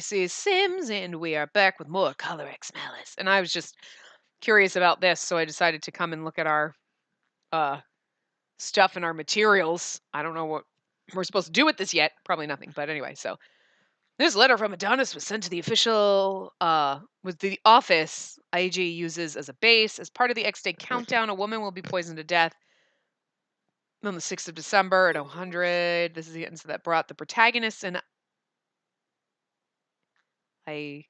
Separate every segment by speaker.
Speaker 1: this is Sims, and we are back with more Color X Malice. And I was just curious about this, so I decided to come and look at our stuff and our materials. I don't know what we're supposed to do with this yet. Probably nothing, but anyway. So this letter from Adonis was sent to the official, was the office IG uses as a base. As part of the X-Day countdown, a woman will be poisoned to death on the 6th of December at 100. This is the incident that brought the protagonist and Aeji?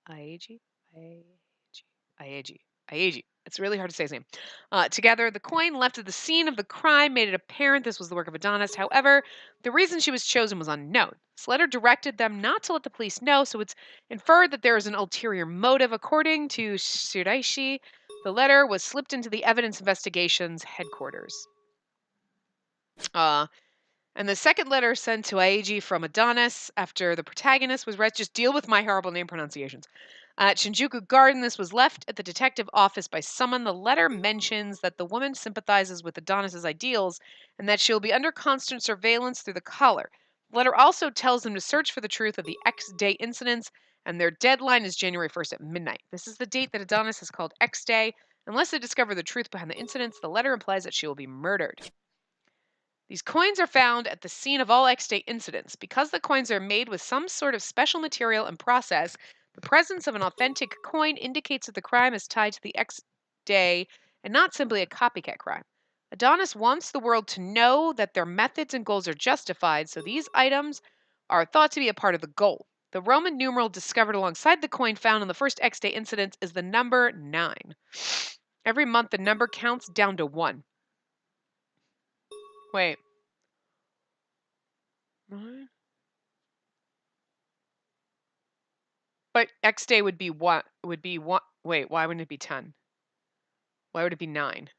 Speaker 1: Aeji. It's really hard to say his name. Together, the coin left at the scene of the crime made it apparent this was the work of Adonis. However, the reason she was chosen was unknown. This letter directed them not to let the police know, so it's inferred that there is an ulterior motive. According to Shiraishi, the letter was slipped into the evidence investigations headquarters. And the second letter sent to Aeji from Adonis after the protagonist was read. Just deal with my horrible name pronunciations. At Shinjuku Garden, this was left at the detective office by someone. The letter mentions that the woman sympathizes with Adonis's ideals and that she'll be under constant surveillance through the collar. The letter also tells them to search for the truth of the X-Day incidents, and their deadline is January 1st at midnight. This is the date that Adonis has called X-Day. Unless they discover the truth behind the incidents, the letter implies that she will be murdered. These coins are found at the scene of all X-Day incidents. Because the coins are made with some sort of special material and process, the presence of an authentic coin indicates that the crime is tied to the X-Day and not simply a copycat crime. Adonis wants the world to know that their methods and goals are justified, so these items are thought to be a part of the goal. The Roman numeral discovered alongside the coin found in the first X-Day incident is the number 9. Every month, the number counts down to 1. Wait. But X-Day would be what? Would be what? Wait, why wouldn't it be 10? Why would it be 9?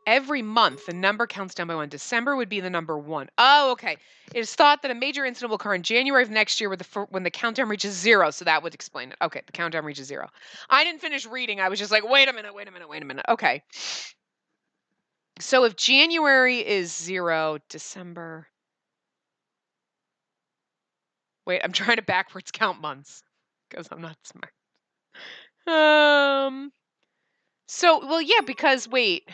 Speaker 1: Every month, the number counts down by 1. December would be the number 1. Oh, okay. It is thought that a major incident will occur in January of next year when the countdown reaches 0, so that would explain it. Okay, the countdown reaches 0. I didn't finish reading. I was just like, wait a minute. Okay. So if January is 0, December... Wait, I'm trying to backwards count months because I'm not smart. Well, yeah, because wait.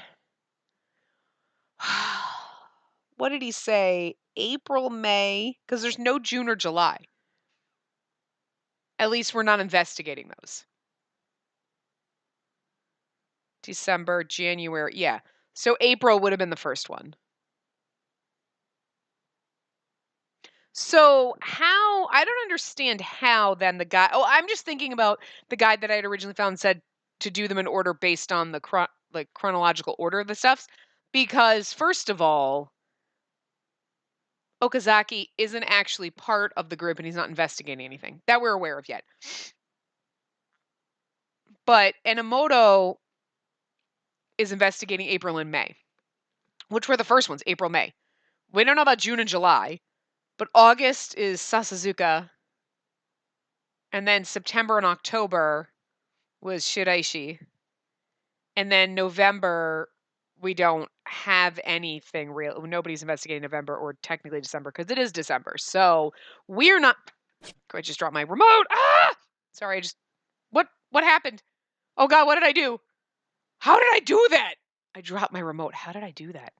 Speaker 1: What did he say? April, May, because there's no June or July. At least we're not investigating those. December, January, yeah. So April would have been the first one. So how, I don't understand how then the guy, I'm just thinking about the guide that I had originally found said to do them in order based on the chronological order of the stuffs. Because first of all, Okazaki isn't actually part of the group and he's not investigating anything that we're aware of yet. But Minamoto is investigating April and May, which were the first ones, April, May. We don't know about June and July, but August is Sasazuka. And then September and October was Shiraishi. And then November, we don't have anything real. Nobody's investigating November or technically December because it is December. So we're not. I just dropped my remote. Ah! Sorry, what happened? Oh God, what did I do? How did I do that? I dropped my remote. How did I do that?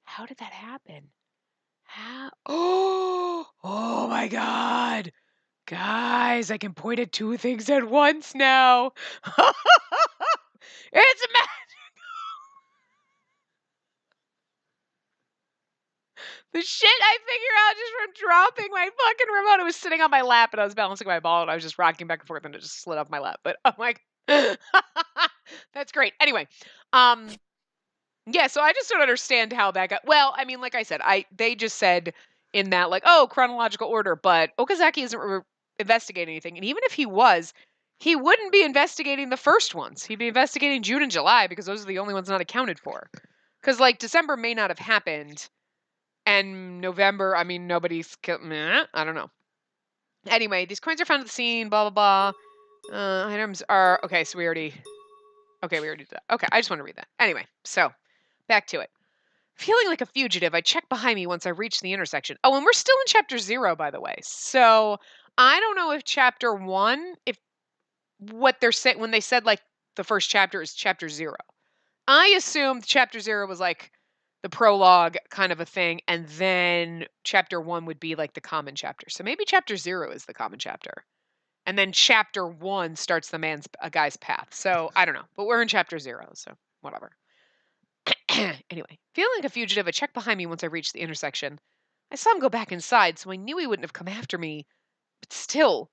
Speaker 1: How did that happen? How? Oh my God. Guys, I can point at 2 things at once now. It's magic. The shit I figure out just from dropping my fucking remote. It was sitting on my lap and I was balancing my ball and I was just rocking back and forth and it just slid off my lap. But oh my, that's great. Anyway, yeah, so I just don't understand how that got. Well, I mean, like I said, they just said in that like, oh, chronological order, but Okazaki isn't investigating anything, and even if he was, he wouldn't be investigating the first ones. He'd be investigating June and July because those are the only ones not accounted for. Because like December may not have happened, and November, I mean, nobody's killed. I don't know. Anyway, these coins are found at the scene. Blah blah blah. Items are okay. So we already did that. Okay, I just want to read that. Anyway, so. Back to it. Feeling like a fugitive, I checked behind me once I reached the intersection. Oh, and we're still in chapter 0, by the way. So I don't know if chapter 1, if what they're saying when they said like the first chapter is chapter 0. I assumed chapter 0 was like the prologue kind of a thing, and then chapter 1 would be like the common chapter. So maybe chapter 0 is the common chapter. And then chapter 1 starts a guy's path. So I don't know, but we're in chapter 0, so whatever. Anyway, feeling like a fugitive, I checked behind me once I reached the intersection. I saw him go back inside, so I knew he wouldn't have come after me. But still,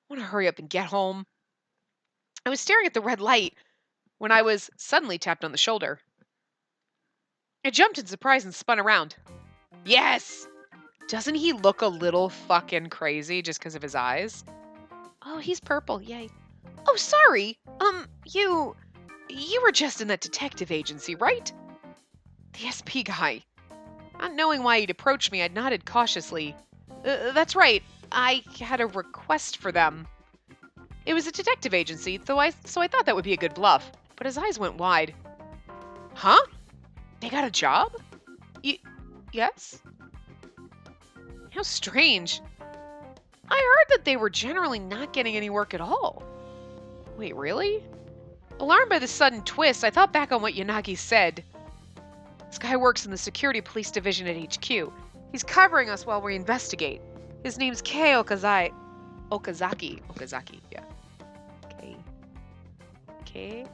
Speaker 1: I want to hurry up and get home. I was staring at the red light when I was suddenly tapped on the shoulder. I jumped in surprise and spun around. Yes! Doesn't he look a little fucking crazy just because of his eyes? Oh, he's purple. Yay. Oh, sorry. You were just in that detective agency, right? The SP guy. Not knowing why he'd approached me, I nodded cautiously. That's right. I had a request for them. It was a detective agency, so I thought that would be a good bluff. But his eyes went wide. Huh? They got a job? Yes? How strange. I heard that they were generally not getting any work at all. Wait, really? Alarmed by the sudden twist, I thought back on what Yanagi said. This guy works in the security police division at HQ. He's covering us while we investigate. His name's Kei Okazaki. Okazaki, yeah. K.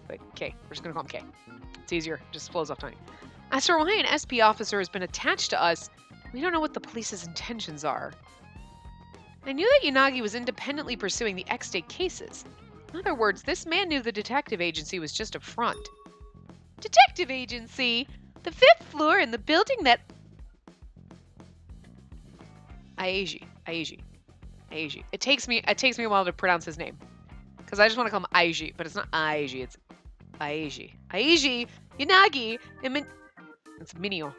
Speaker 1: We're just gonna call him K. It's easier. Just flows off tongue. As for why an SP officer has been attached to us, we don't know what the police's intentions are. I knew that Yanagi was independently pursuing the X-State cases. In other words, this man knew the detective agency was just a front. Detective agency? The 5th floor in the building that... Aiji. It takes me a while to pronounce his name. Because I just want to call him Aiji, but it's not Aiji, it's Aiji. Aiji, Yanagi, and it's Mineo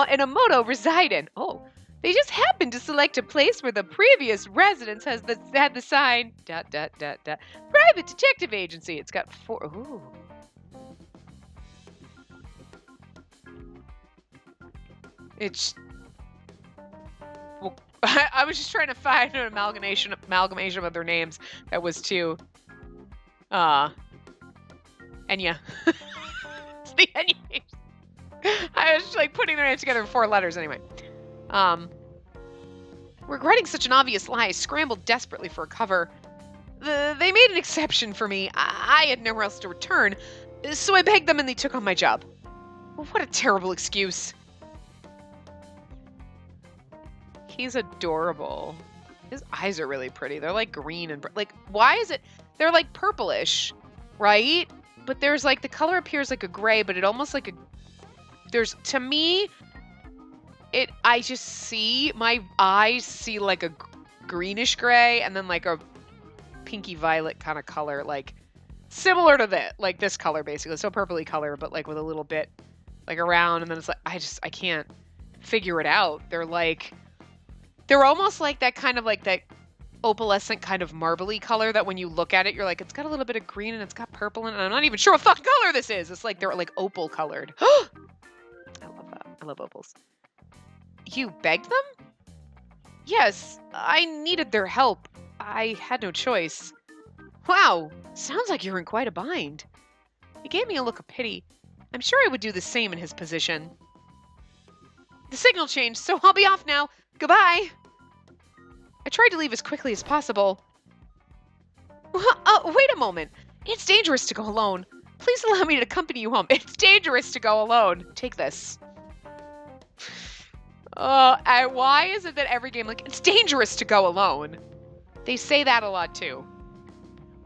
Speaker 1: and Emoto reside in. Oh, they just happened to select a place where the previous residence had the sign ... Private detective agency. It's got 4. Ooh. It's... Well, I was just trying to find an amalgamation of their names that was too... Enya. It's the Enya. I was just like putting their names together in 4 letters anyway. Regretting such an obvious lie, I scrambled desperately for a cover. They made an exception for me. I had nowhere else to return, so I begged them and they took on my job. What a terrible excuse. He's adorable. His eyes are really pretty. They're like green and like, why is it? They're like purplish, right? But there's like, the color appears like a gray, but it almost like a, there's, to me, I just see, my eyes see like a greenish gray and then like a pinky violet kind of color, like similar to that, like this color basically. So purpley color, but like with a little bit like around, and then it's like, I can't figure it out. They're almost like that kind of like that opalescent kind of marbly color that when you look at it, you're like, it's got a little bit of green and it's got purple in it. And I'm not even sure what fucking color this is. It's like they're like opal colored. I love that. I love opals. You begged them? Yes, I needed their help. I had no choice. Wow, sounds like you're in quite a bind. He gave me a look of pity. I'm sure I would do the same in his position. The signal changed, so I'll be off now. Goodbye. I tried to leave as quickly as possible. Wait a moment. It's dangerous to go alone. Please allow me to accompany you home. It's dangerous to go alone. Take this. Why is it that every game, like, it's dangerous to go alone? They say that a lot, too.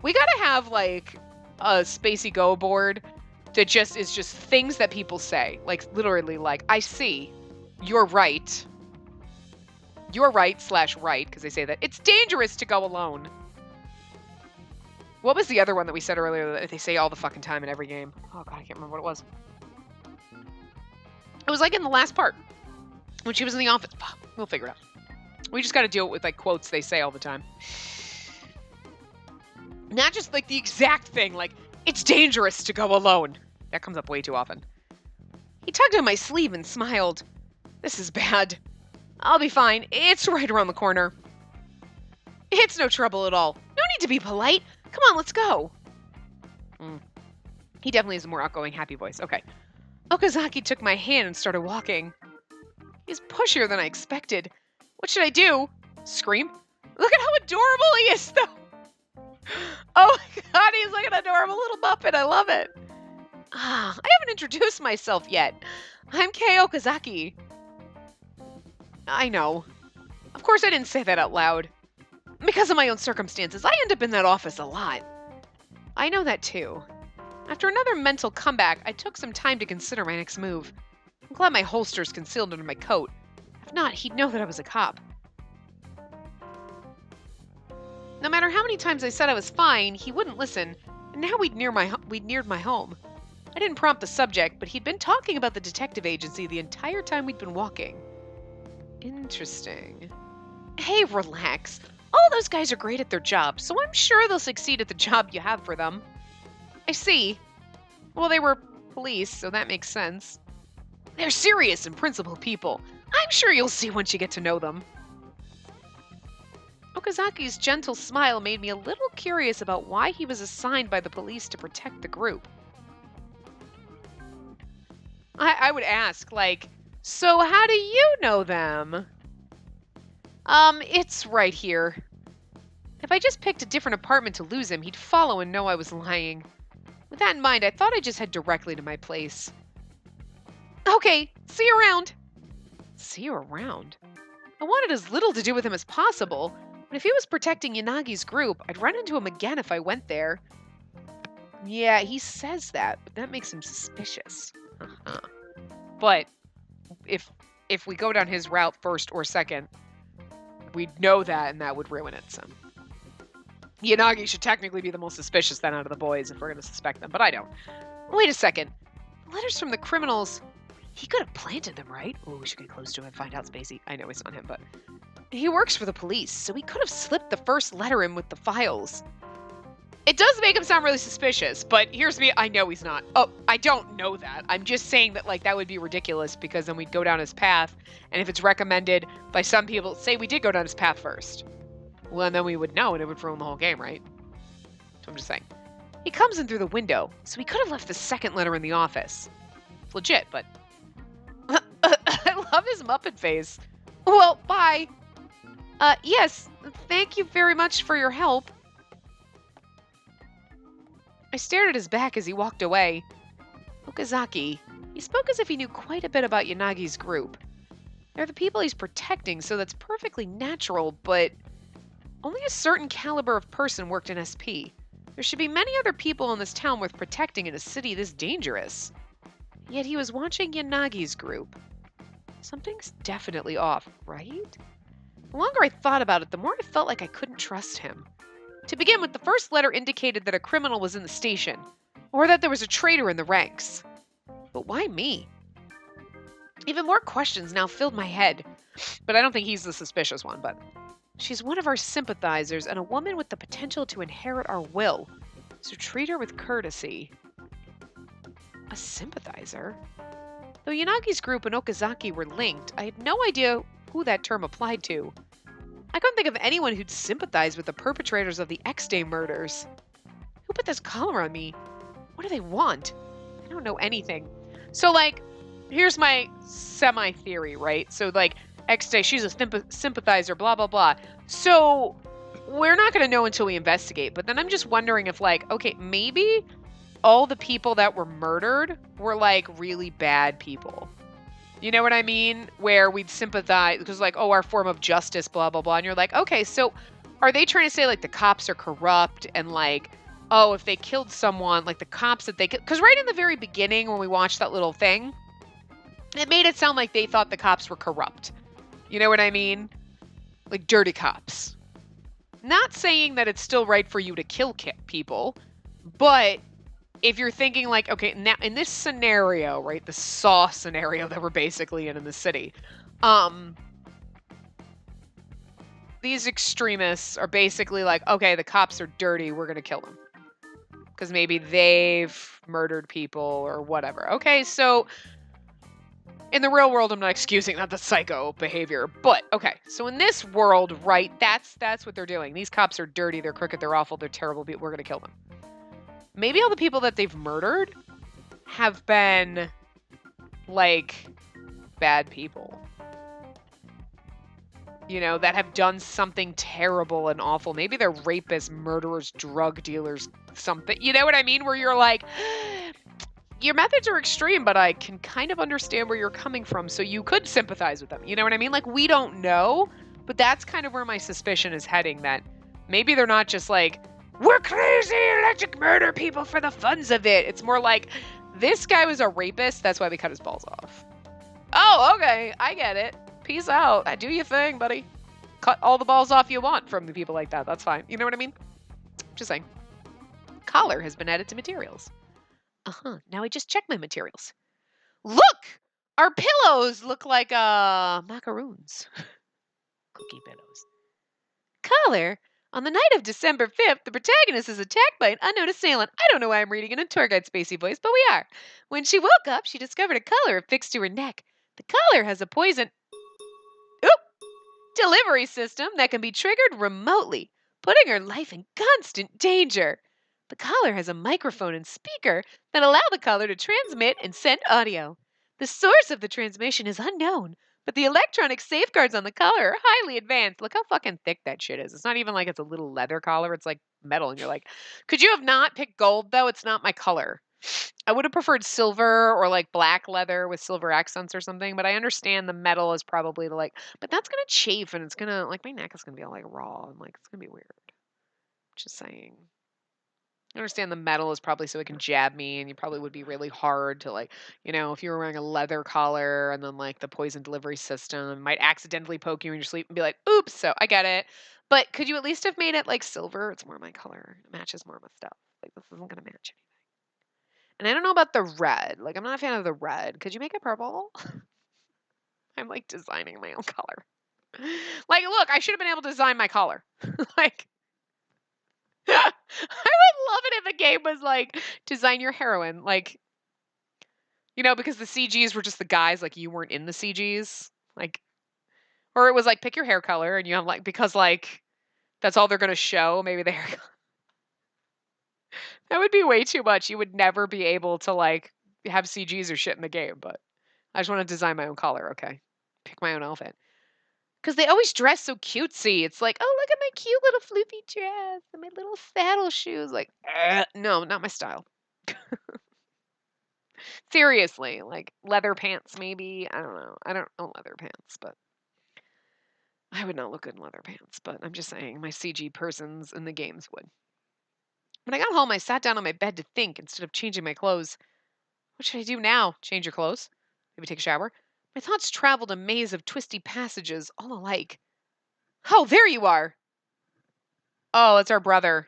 Speaker 1: We gotta have, like, a Spacey Go board that is just things that people say. Like, literally, like, I see. You're right. You're right / right, because they say that. It's dangerous to go alone. What was the other one that we said earlier that they say all the fucking time in every game? Oh, God, I can't remember what it was. It was like in the last part. When she was in the office. We'll figure it out. We just got to deal with like quotes they say all the time. Not just like the exact thing, like, it's dangerous to go alone. That comes up way too often. He tugged on my sleeve and smiled. This is bad. I'll be fine. It's right around the corner. It's no trouble at all. No need to be polite. Come on, let's go. He definitely has a more outgoing, happy voice. Okay. Okazaki took my hand and started walking. He's pushier than I expected. What should I do? Scream? Look at how adorable he is, though. Oh my god, he's like an adorable little Muppet. I love it. I haven't introduced myself yet. I'm Kei Okazaki. I know. Of course I didn't say that out loud. Because of my own circumstances, I end up in that office a lot. I know that too. After another mental comeback, I took some time to consider my next move. I'm glad my holster's concealed under my coat. If not, he'd know that I was a cop. No matter how many times I said I was fine, he wouldn't listen, and now we'd neared my home. I didn't prompt the subject, but he'd been talking about the detective agency the entire time we'd been walking. Interesting. Hey, relax. All those guys are great at their job, so I'm sure they'll succeed at the job you have for them. I see. Well, they were police, so that makes sense. They're serious and principled people. I'm sure you'll see once you get to know them. Okazaki's gentle smile made me a little curious about why he was assigned by the police to protect the group. I would ask, like, so how do you know them? It's right here. If I just picked a different apartment to lose him, he'd follow and know I was lying. With that in mind, I thought I'd just head directly to my place. Okay, see you around. See you around? I wanted as little to do with him as possible, but if he was protecting Yanagi's group, I'd run into him again if I went there. Yeah, he says that, but that makes him suspicious. But if we go down his route first or second, we'd know that, and that would ruin it, so. Yanagi should technically be the most suspicious then out of the boys if we're going to suspect them, but I don't. Wait a second. Letters from the criminals. He could have planted them, right? Oh, we should get close to him and find out, Spacey. I know it's not him, but... He works for the police, so he could have slipped the first letter in with the files. It does make him sound really suspicious, but here's me. I know he's not. Oh, I don't know that. I'm just saying that, like, that would be ridiculous because then we'd go down his path, and if it's recommended by some people, say we did go down his path first. Well, and then we would know, and it would ruin the whole game, right? So I'm just saying. He comes in through the window, so he could have left the second letter in the office. It's legit, but... I love his Muppet face. Well, bye. Yes, thank you very much for your help. I stared at his back as he walked away. Okazaki. He spoke as if he knew quite a bit about Yanagi's group. They're the people he's protecting, so that's perfectly natural, but... Only a certain caliber of person worked in SP. There should be many other people in this town worth protecting in a city this dangerous. Yet he was watching Yanagi's group. Something's definitely off, right? The longer I thought about it, the more I felt like I couldn't trust him. To begin with, the first letter indicated that a criminal was in the station, or that there was a traitor in the ranks. But why me? Even more questions now filled my head, but I don't think he's the suspicious one, but... She's one of our sympathizers and a woman with the potential to inherit our will, so treat her with courtesy. A sympathizer? Though Yanagi's group and Okazaki were linked, I had no idea who that term applied to. I couldn't think of anyone who'd sympathize with the perpetrators of the X-Day murders. Who put this collar on me? What do they want? I don't know anything. So, like, here's my semi-theory, right? So, like, X-Day, she's a sympathizer, blah, blah, blah. So, we're not going to know until we investigate. But then I'm just wondering if, like, okay, maybe all the people that were murdered were, like, really bad people. You know what I mean? Where we'd sympathize, because, like, oh, our form of justice, blah, blah, blah. And you're like, okay, so are they trying to say, like, the cops are corrupt and, like, oh, if they killed someone, like, the cops that they... Because right in the very beginning when we watched that little thing, it made it sound like they thought the cops were corrupt. You know what I mean? Like dirty cops. Not saying that it's still right for you to kill people, but if you're thinking like, okay, now in this scenario, right, the Saw scenario that we're basically in the city, these extremists are basically like, okay, the cops are dirty, we're gonna kill them. Because maybe they've murdered people or whatever. Okay, so in the real world, I'm not excusing that the psycho behavior, but okay. So in this world, right, that's what they're doing. These cops are dirty, they're crooked, they're awful, they're terrible people, we're gonna kill them. Maybe all the people that they've murdered have been like bad people. You know, that have done something terrible and awful. Maybe they're rapists, murderers, drug dealers, something. You know what I mean? Where you're like, your methods are extreme, but I can kind of understand where you're coming from, so you could sympathize with them. You know what I mean? Like, we don't know, but that's kind of where my suspicion is heading, that maybe they're not just like, we're crazy, electric murder people for the funs of it. It's more like, this guy was a rapist, that's why we cut his balls off. Oh, okay, I get it. Peace out. Do your thing, buddy. Cut all the balls off you want from the people like that. That's fine. You know what I mean? Just saying. Collar has been added to materials. Now I just checked my materials. Look! Our pillows look like, macaroons. Cookie pillows. Collar? On the night of December 5th, the protagonist is attacked by an unknown assailant. I don't know why I'm reading in a tour guide Spacey voice, but we are. When she woke up, she discovered a collar affixed to her neck. The collar has a poison delivery system that can be triggered remotely, putting her life in constant danger. The collar has a microphone and speaker that allow the collar to transmit and send audio. The source of the transmission is unknown, but the electronic safeguards on the collar are highly advanced. Look how fucking thick that shit is. It's not even like it's a little leather collar. It's like metal. And you're like, could you have not picked gold, though? It's not my color. I would have preferred silver or like black leather with silver accents or something, but I understand the metal is probably like, but that's gonna chafe and it's gonna, like, my neck is gonna be all like raw and like it's gonna be weird. Just saying. I understand the metal is probably so it can jab me, and you probably would be really hard to, like, you know, if you were wearing a leather collar and then like the poison delivery system might accidentally poke you in your sleep and be like, oops, so I get it. But could you at least have made it like silver? It's more my color. It matches more my stuff. Like, this isn't gonna match anything. And I don't know about the red. Like, I'm not a fan of the red. Could you make it purple? I'm like designing my own color. Like, look, I should have been able to design my collar. Like, I would love it if a game was like, design your heroine. Like, you know, because the CGs were just the guys, like, you weren't in the CGs. Like, or it was like, pick your hair color and you have like, because like, that's all they're going to show. Maybe the hair color. That would be way too much. You would never be able to like have CGs or shit in the game, but I just want to design my own collar, okay? Pick my own outfit. Because they always dress so cutesy. It's like, oh, look at my cute little floofy dress and my little saddle shoes. Like, no, not my style. Seriously, like leather pants, maybe. I don't know. I don't own leather pants, but I would not look good in leather pants. But I'm just saying, my CG persons in the games would. When I got home, I sat down on my bed to think instead of changing my clothes. What should I do now? Change your clothes? Maybe take a shower? My thoughts traveled a maze of twisty passages, all alike. Oh, there you are! Oh, it's our brother.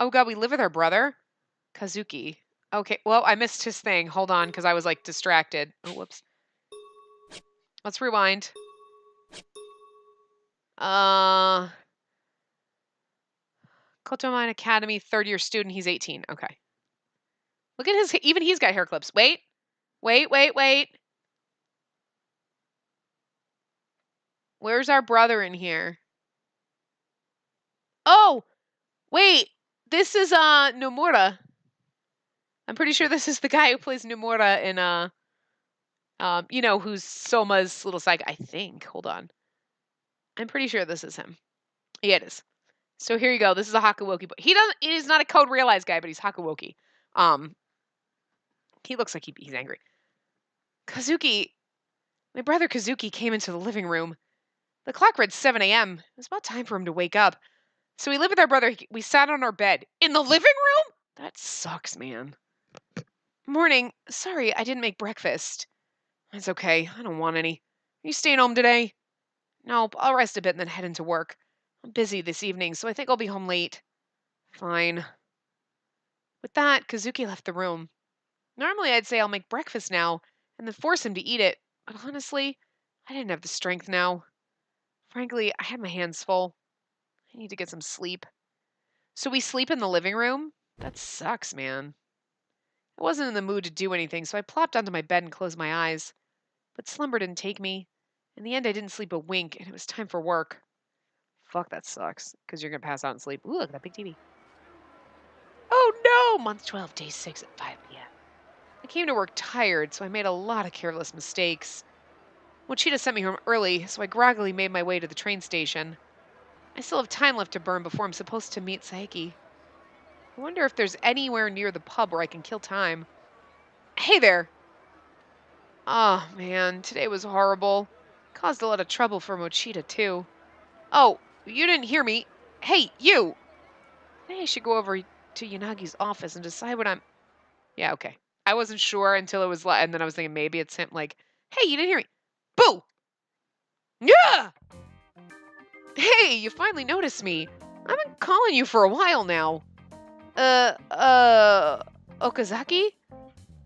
Speaker 1: Oh god, we live with our brother? Kazuki. Okay, well, I missed his thing. Hold on, because I was, like, distracted. Oh, whoops. Let's rewind. Kotomine Academy, third-year student. He's 18. Okay. Look at his... Even he's got hair clips. Wait. Wait. Where's our brother in here? Oh! Wait! This is, Nomura. I'm pretty sure this is the guy who plays Nomura in, you know, who's Soma's little psych. I think. Hold on. I'm pretty sure this is him. Yeah, it is. So here you go. This is a Hakuwoki boy. He's not a Code Realize guy, but he's Hakuwoki. He looks like he's angry. Kazuki, my brother Kazuki came into the living room. The clock read 7 a.m. It was about time for him to wake up. So we lived with our brother. We sat on our bed. In the living room? That sucks, man. Morning. Sorry, I didn't make breakfast. It's okay. I don't want any. Are you staying home today? Nope. I'll rest a bit and then head into work. I'm busy this evening, so I think I'll be home late. Fine. With that, Kazuki left the room. Normally, I'd say I'll make breakfast now and then force him to eat it, but honestly, I didn't have the strength now. Frankly, I had my hands full. I need to get some sleep. So we sleep in the living room? That sucks, man. I wasn't in the mood to do anything, so I plopped onto my bed and closed my eyes. But slumber didn't take me. In the end, I didn't sleep a wink, and it was time for work. Fuck, that sucks, because you're going to pass out and sleep. Ooh, look at that big TV. Oh no! Month 12, day 6 at 5 p.m. I came to work tired, so I made a lot of careless mistakes. Mochita sent me home early, so I groggily made my way to the train station. I still have time left to burn before I'm supposed to meet Saeki. I wonder if there's anywhere near the pub where I can kill time. Hey there! Oh, man, today was horrible. Caused a lot of trouble for Mochita, too. Oh, you didn't hear me. Hey, you! Maybe I should go over to Yanagi's office and decide what I'm... Yeah, okay. I wasn't sure until it was... And then I was thinking maybe it's him, like, hey, you didn't hear me. Boo! Yeah! Hey, you finally noticed me. I've been calling you for a while now. Okazaki?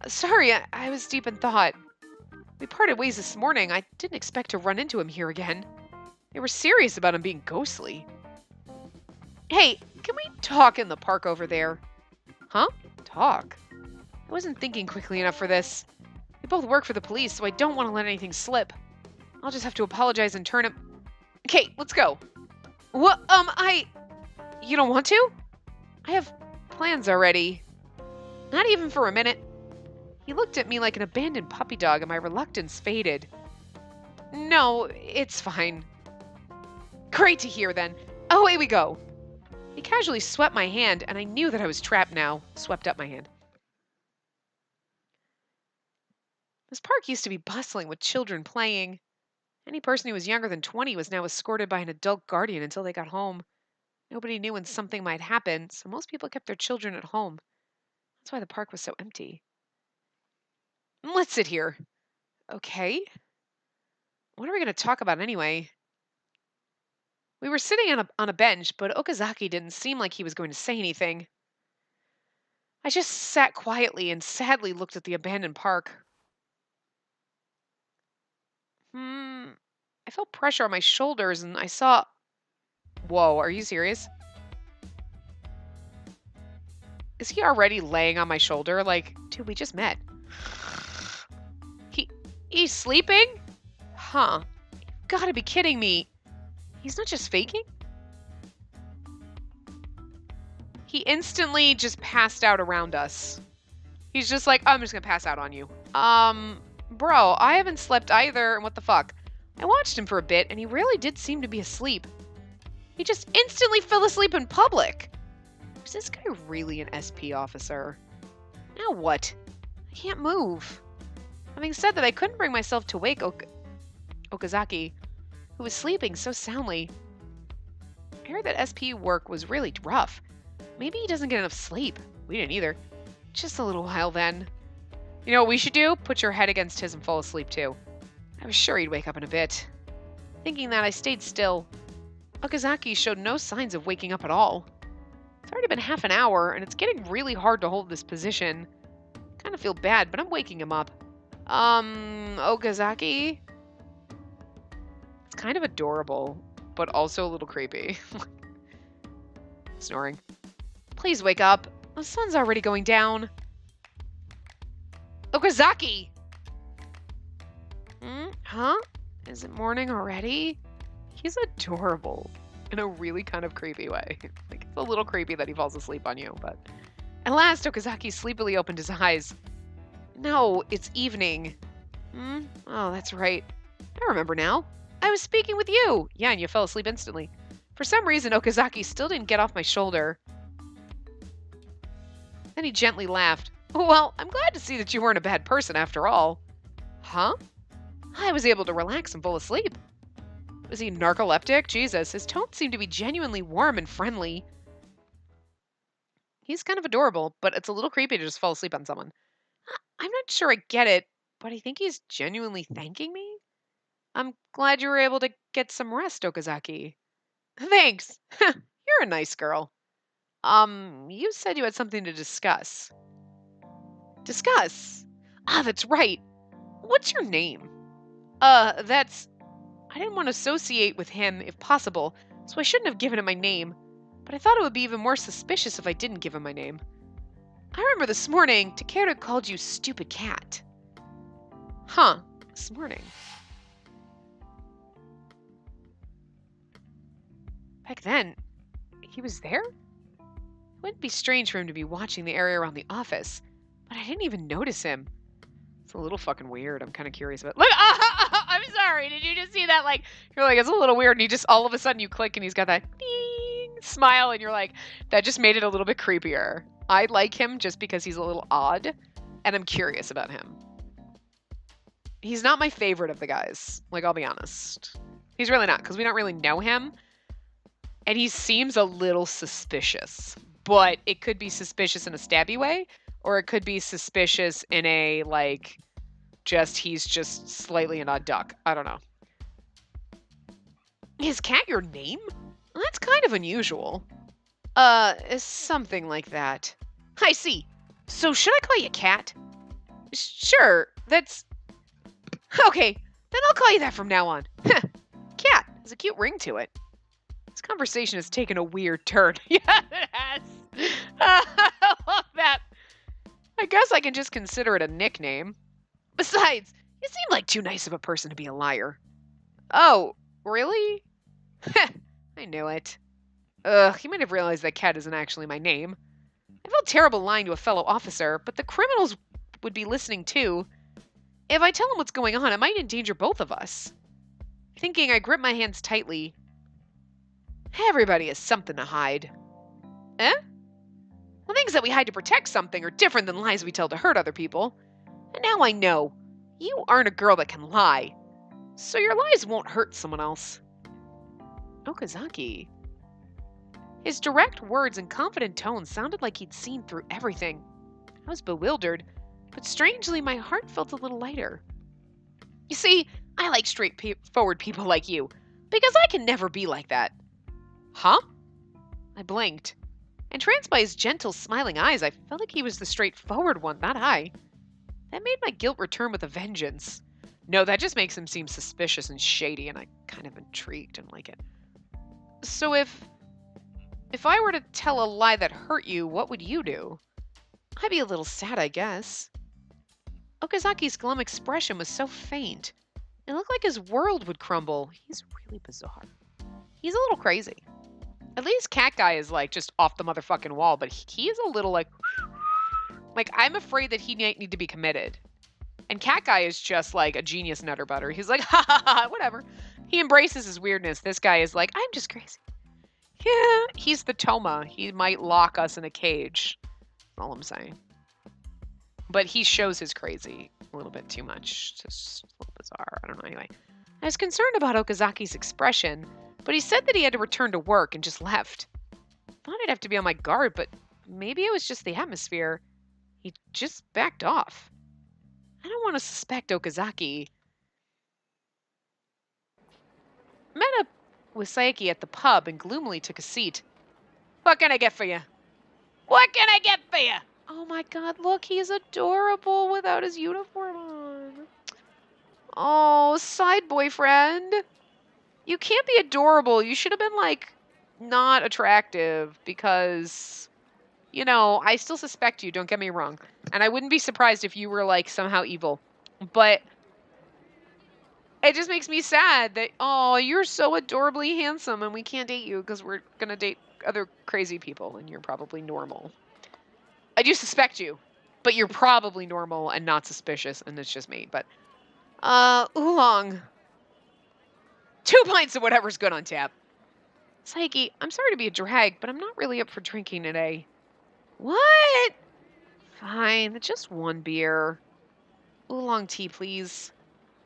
Speaker 1: Sorry, I was deep in thought. We parted ways this morning. I didn't expect to run into him here again. They were serious about him being ghostly. Hey, can we talk in the park over there? Huh? Talk? I wasn't thinking quickly enough for this. We both work for the police, so I don't want to let anything slip. I'll just have to apologize and turn him... Okay, let's go. What? You don't want to? I have plans already. Not even for a minute. He looked at me like an abandoned puppy dog, and my reluctance faded. No, it's fine. Great to hear, then. Away we go. He casually swept my hand, and I knew that I was trapped now. Swept up my hand. This park used to be bustling with children playing. Any person who was younger than 20 was now escorted by an adult guardian until they got home. Nobody knew when something might happen, so most people kept their children at home. That's why the park was so empty. Let's sit here. Okay. What are we going to talk about anyway? We were sitting on a bench, but Okazaki didn't seem like he was going to say anything. I just sat quietly and sadly looked at the abandoned park. I felt pressure on my shoulders and I saw... Whoa, are you serious? Is he already laying on my shoulder? Like, dude, we just met. He's sleeping? Huh. You've gotta be kidding me. He's not just faking? He instantly just passed out around us. He's just like, oh, I'm just gonna pass out on you. Bro, I haven't slept either, and what the fuck? I watched him for a bit, and he really did seem to be asleep. He just instantly fell asleep in public. Was this guy really an SP officer? Now what? I can't move. Having said that, I couldn't bring myself to wake Okazaki, who was sleeping so soundly. I heard that SP work was really rough. Maybe he doesn't get enough sleep. We didn't either. Just a little while then. You know what we should do? Put your head against his and fall asleep too. I was sure he'd wake up in a bit. Thinking that, I stayed still. Okazaki showed no signs of waking up at all. It's already been half an hour, and it's getting really hard to hold this position. Kind of feel bad, but I'm waking him up. Okazaki? It's kind of adorable, but also a little creepy. Snoring. Please wake up. The sun's already going down. Okazaki! Huh? Is it morning already? He's adorable in a really kind of creepy way. Like, it's a little creepy that he falls asleep on you, but... At last, Okazaki sleepily opened his eyes. No, it's evening. Oh, that's right. I remember now. I was speaking with you. Yeah, and you fell asleep instantly. For some reason, Okazaki still didn't get off my shoulder. Then he gently laughed. Well, I'm glad to see that you weren't a bad person after all. Huh? I was able to relax and fall asleep. Was he narcoleptic? Jesus, his tone seemed to be genuinely warm and friendly. He's kind of adorable, but it's a little creepy to just fall asleep on someone. I'm not sure I get it, but I think he's genuinely thanking me. I'm glad you were able to get some rest, Okazaki. Thanks. You're a nice girl. You said you had something to discuss. Discuss? Ah, that's right. What's your name? I didn't want to associate with him if possible, so I shouldn't have given him my name. But I thought it would be even more suspicious if I didn't give him my name. I remember this morning, Takeru called you stupid cat. Huh, this morning. Back then, he was there? It wouldn't be strange for him to be watching the area around the office, but I didn't even notice him. It's a little fucking weird. I'm kind of curious about. Look, I'm sorry. Did you just see that? Like, you're like, it's a little weird, and he just all of a sudden you click, and he's got that ding smile, and you're like, that just made it a little bit creepier. I like him just because he's a little odd, and I'm curious about him. He's not my favorite of the guys. Like, I'll be honest. He's really not, because we don't really know him, and he seems a little suspicious. But it could be suspicious in a stabby way, or it could be suspicious in a, like, he's just slightly an odd duck. I don't know. Is Cat your name? Well, that's kind of unusual. Something like that. I see. So should I call you Cat? Sure, that's... Okay, then I'll call you that from now on. Cat has a cute ring to it. This conversation has taken a weird turn. Yes, it has. I love that. I guess I can just consider it a nickname. Besides, you seem like too nice of a person to be a liar. Oh, really? I knew it. He might have realized that Cat isn't actually my name. I felt terrible lying to a fellow officer, but the criminals would be listening too. If I tell them what's going on, it might endanger both of us. Thinking, I grip my hands tightly. Everybody has something to hide. Eh? Well, things that we hide to protect something are different than lies we tell to hurt other people. And now I know. You aren't a girl that can lie. So your lies won't hurt someone else. Okazaki. His direct words and confident tone sounded like he'd seen through everything. I was bewildered, but strangely my heart felt a little lighter. You see, I like straightforward people like you, because I can never be like that. Huh? I blinked. Entranced by his gentle, smiling eyes, I felt like he was the straightforward one, not I. That made my guilt return with a vengeance. No, that just makes him seem suspicious and shady, and I'm kind of intrigued and like it. So if I were to tell a lie that hurt you, what would you do? I'd be a little sad, I guess. Okazaki's glum expression was so faint. It looked like his world would crumble. He's really bizarre. He's a little crazy. At least Cat Guy is like just off the motherfucking wall, but he is a little like I'm afraid that he might need to be committed. And Cat Guy is just like a genius nutter butter. He's like, ha ha ha, whatever. He embraces his weirdness. This guy is like, I'm just crazy. Yeah, he's the Toma. He might lock us in a cage. That's all I'm saying. But he shows his crazy a little bit too much. Just a little bizarre. I don't know. Anyway, I was concerned about Okazaki's expression, but he said that he had to return to work and just left. I thought I'd have to be on my guard, but maybe it was just the atmosphere. He just backed off. I don't want to suspect Okazaki. Met up with Saeki at the pub and gloomily took a seat. What can I get for you? What can I get for you? Oh my god, look, he's adorable without his uniform on. Oh, side boyfriend. You can't be adorable. You should have been, like, not attractive because, you know, I still suspect you, don't get me wrong. And I wouldn't be surprised if you were, like, somehow evil. But it just makes me sad that, oh, you're so adorably handsome and we can't date you because we're going to date other crazy people and you're probably normal. I do suspect you, but you're probably normal and not suspicious, and it's just me. But, oolong. 2 pints of whatever's good on tap. Saeki, I'm sorry to be a drag, but I'm not really up for drinking today. What? Fine, just one beer. Oolong tea, please.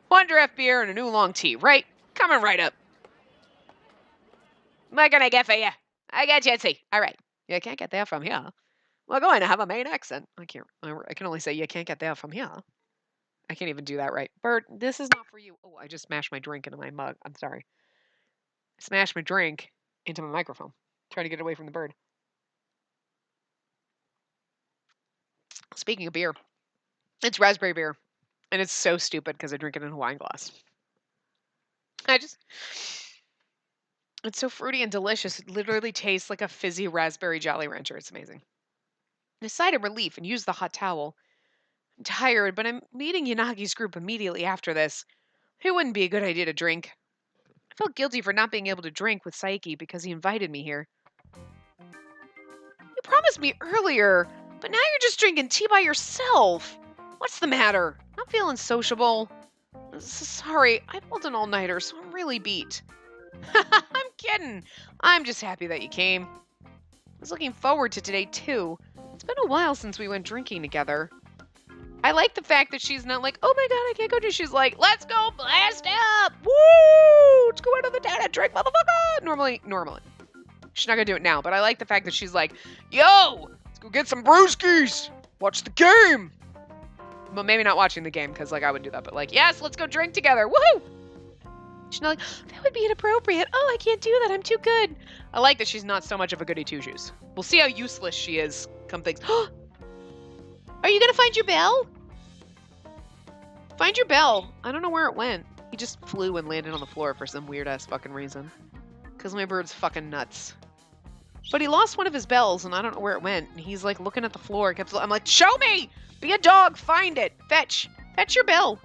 Speaker 1: 1 draft beer and an oolong tea, right? Coming right up. What can I get for you? I got you, tea. All right. You can't get that from here. We're going to have a Maine accent. I can only say you can't get that from here. I can't even do that right. Bird, this is not for you. Oh, I just smashed my drink into my mug. I'm sorry. I smashed my drink into my microphone. Trying to get it away from the bird. Speaking of beer, it's raspberry beer. And it's so stupid because I drink it in a wine glass. It's so fruity and delicious. It literally tastes like a fizzy raspberry Jolly Rancher. It's amazing. I sighed in relief and used the hot towel. I'm tired, but I'm meeting Yanagi's group immediately after this. It wouldn't be a good idea to drink. I felt guilty for not being able to drink with Saiki because he invited me here. You promised me earlier, but now you're just drinking tea by yourself. What's the matter? Not feeling sociable. Sorry, I pulled an all-nighter, so I'm really beat. I'm kidding. I'm just happy that you came. I was looking forward to today, too. It's been a while since we went drinking together. I like the fact that she's not like, oh my god, I can't go to. She's like, let's go blast up. Woo! Let's go out of the town and drink, motherfucker. Normally. She's not gonna do it now, but I like the fact that she's like, yo, let's go get some brewskis. Watch the game. Well, maybe not watching the game, because like I would do that, but like, yes, let's go drink together. Woohoo! She's not like, that would be inappropriate. Oh, I can't do that. I'm too good. I like that she's not so much of a goody two-shoes. We'll see how useless she is come things. Are you gonna find your bell? Find your bell. I don't know where it went. He just flew and landed on the floor for some weird-ass fucking reason. Because my bird's fucking nuts. But he lost one of his bells, and I don't know where it went. And he's like looking at the floor. I'm like, show me! Be a dog. Find it. Fetch. Fetch your bell.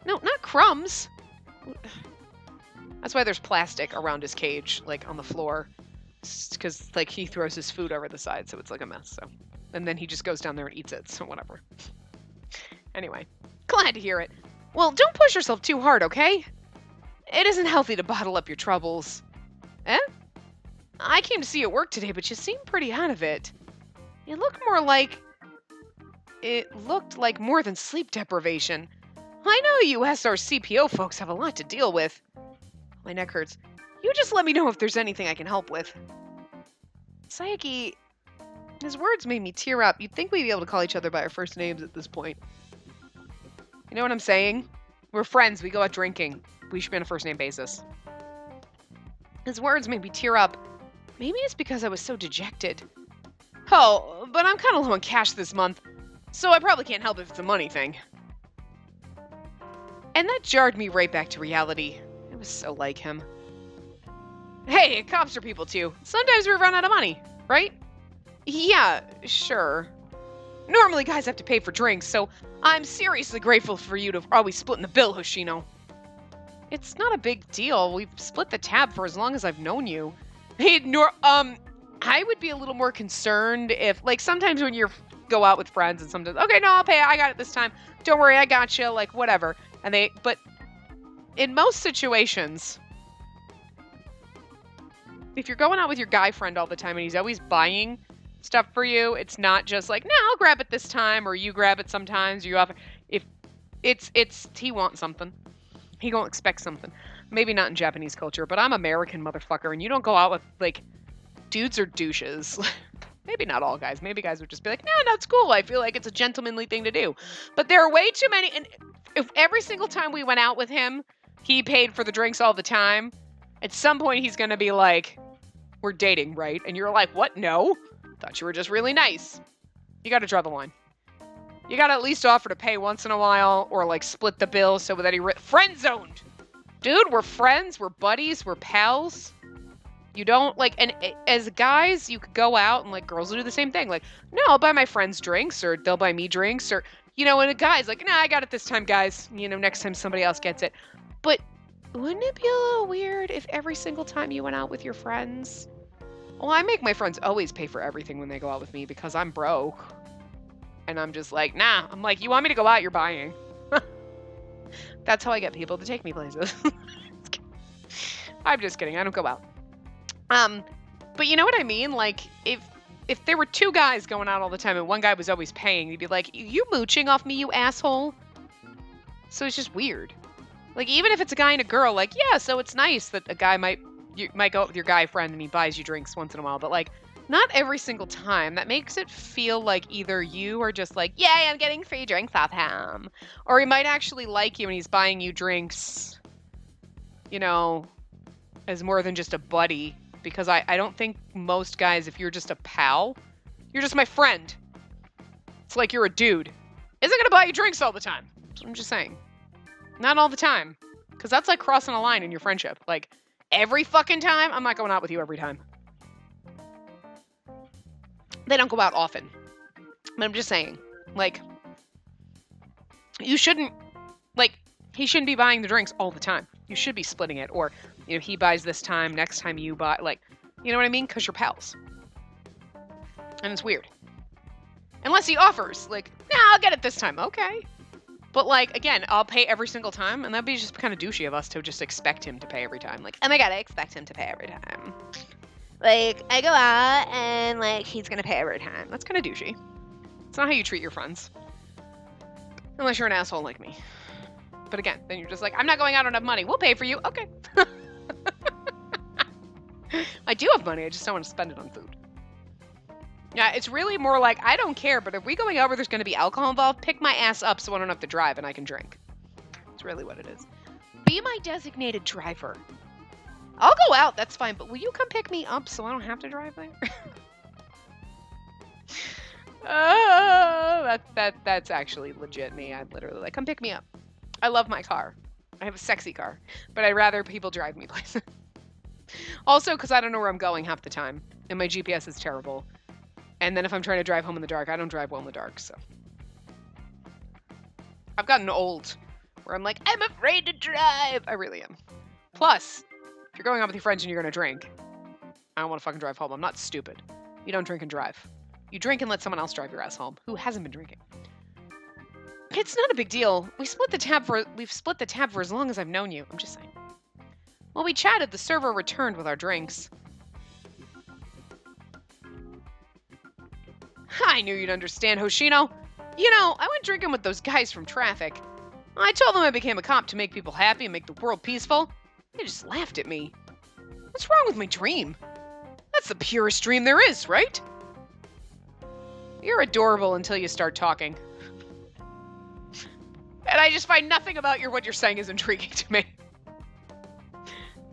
Speaker 1: No, not crumbs. That's why there's plastic around his cage, like on the floor. Because like he throws his food over the side, so it's like a mess. So, and then he just goes down there and eats it. So whatever. Anyway, glad to hear it. Well, don't push yourself too hard, okay? It isn't healthy to bottle up your troubles. Eh? I came to see you at work today, but you seem pretty out of it. It looked like more than sleep deprivation. I know you SRCPO folks have a lot to deal with. My neck hurts. You just let me know if there's anything I can help with. Sayaki, his words made me tear up. You'd think we'd be able to call each other by our first names at this point. You know what I'm saying? We're friends. We go out drinking. We should be on a first name basis. His words made me tear up. Maybe it's because I was so dejected. Oh, but I'm kind of low on cash this month, so I probably can't help if it's a money thing. And that jarred me right back to reality. It was so like him. Hey, cops are people too. Sometimes we run out of money, right? Yeah, sure. Normally guys have to pay for drinks, so I'm seriously grateful for you to always splitting the bill, Hoshino. It's not a big deal. We've split the tab for as long as I've known you. Hey, I would be a little more concerned if, like, sometimes when you go out with friends and sometimes, okay, no, I'll pay. I got it this time. Don't worry, I got you. Like, whatever. But in most situations, if you're going out with your guy friend all the time and he's always buying stuff for you, it's not just like, no, I'll grab it this time, or you grab it sometimes. If he wants something. He gonna expect something. Maybe not in Japanese culture, but I'm American, motherfucker, and you don't go out with, like, dudes or douches. Maybe not all guys. Maybe guys would just be like, no, that's cool. I feel like it's a gentlemanly thing to do. But there are way too many, and if every single time we went out with him, he paid for the drinks all the time, at some point he's gonna be like, we're dating, right? And you're like, what? No. Thought you were just really nice. You gotta draw the line. You gotta at least offer to pay once in a while, or like split the bill so that friend-zoned. Dude, we're friends, we're buddies, we're pals. You don't, like, and as guys, you could go out and, like, girls will do the same thing. Like, no, I'll buy my friends drinks, or they'll buy me drinks, or, you know, and a guy's like, nah, I got it this time, guys. You know, next time somebody else gets it. But wouldn't it be a little weird if every single time you went out with your friends? Well, I make my friends always pay for everything when they go out with me because I'm broke. And I'm just like, nah. I'm like, you want me to go out, you're buying. That's how I get people to take me places. I'm just kidding. I don't go out. But you know what I mean? Like, if there were two guys going out all the time and one guy was always paying, you'd be like, you mooching off me, you asshole? So it's just weird. Like, even if it's a guy and a girl, like, yeah, so it's nice that a guy you might go out with your guy friend and he buys you drinks once in a while, but, like, not every single time. That makes it feel like either you are just like, yay, I'm getting free drinks off him. Or he might actually like you and he's buying you drinks, you know, as more than just a buddy. Because I don't think most guys, if you're just a pal, you're just my friend. It's like you're a dude. Isn't gonna buy you drinks all the time. I'm just saying. Not all the time. Because that's like crossing a line in your friendship. Like, every fucking time, I'm not going out with you every time. They don't go out often. But I'm just saying, like, you shouldn't, like, he shouldn't be buying the drinks all the time. You should be splitting it. Or, you know, he buys this time, next time you buy, like, you know what I mean? Because you're pals. And it's weird. Unless he offers, like, nah, I'll get it this time. Okay. But, like, again, I'll pay every single time, and that'd be just kind of douchey of us to just expect him to pay every time. Like, oh my god, I expect him to pay every time. Like, I go out, and, like, he's gonna pay every time. That's kind of douchey. It's not how you treat your friends. Unless you're an asshole like me. But again, then you're just like, I'm not going out, I don't have money. We'll pay for you. Okay. I do have money, I just don't want to spend it on food. Yeah, it's really more like, I don't care, but if we going out where there's going to be alcohol involved, pick my ass up so I don't have to drive and I can drink. That's really what it is. Be my designated driver. I'll go out, that's fine, but will you come pick me up so I don't have to drive there? That's actually legit me. I'm literally like, come pick me up. I love my car. I have a sexy car, but I'd rather people drive me places. Also, because I don't know where I'm going half the time, and my GPS is terrible. And then if I'm trying to drive home in the dark, I don't drive well in the dark, so. I've gotten old, where I'm like, I'm afraid to drive. I really am. Plus, if you're going out with your friends and you're going to drink, I don't want to fucking drive home. I'm not stupid. You don't drink and drive. You drink and let someone else drive your ass home, who hasn't been drinking. It's not a big deal. We've split the tab for as long as I've known you. I'm just saying. While we chatted, the server returned with our drinks. I knew you'd understand, Hoshino. You know, I went drinking with those guys from traffic. I told them I became a cop to make people happy and make the world peaceful. They just laughed at me. What's wrong with my dream? That's the purest dream there is, right? You're adorable until you start talking. And I just find nothing about what you're saying is intriguing to me.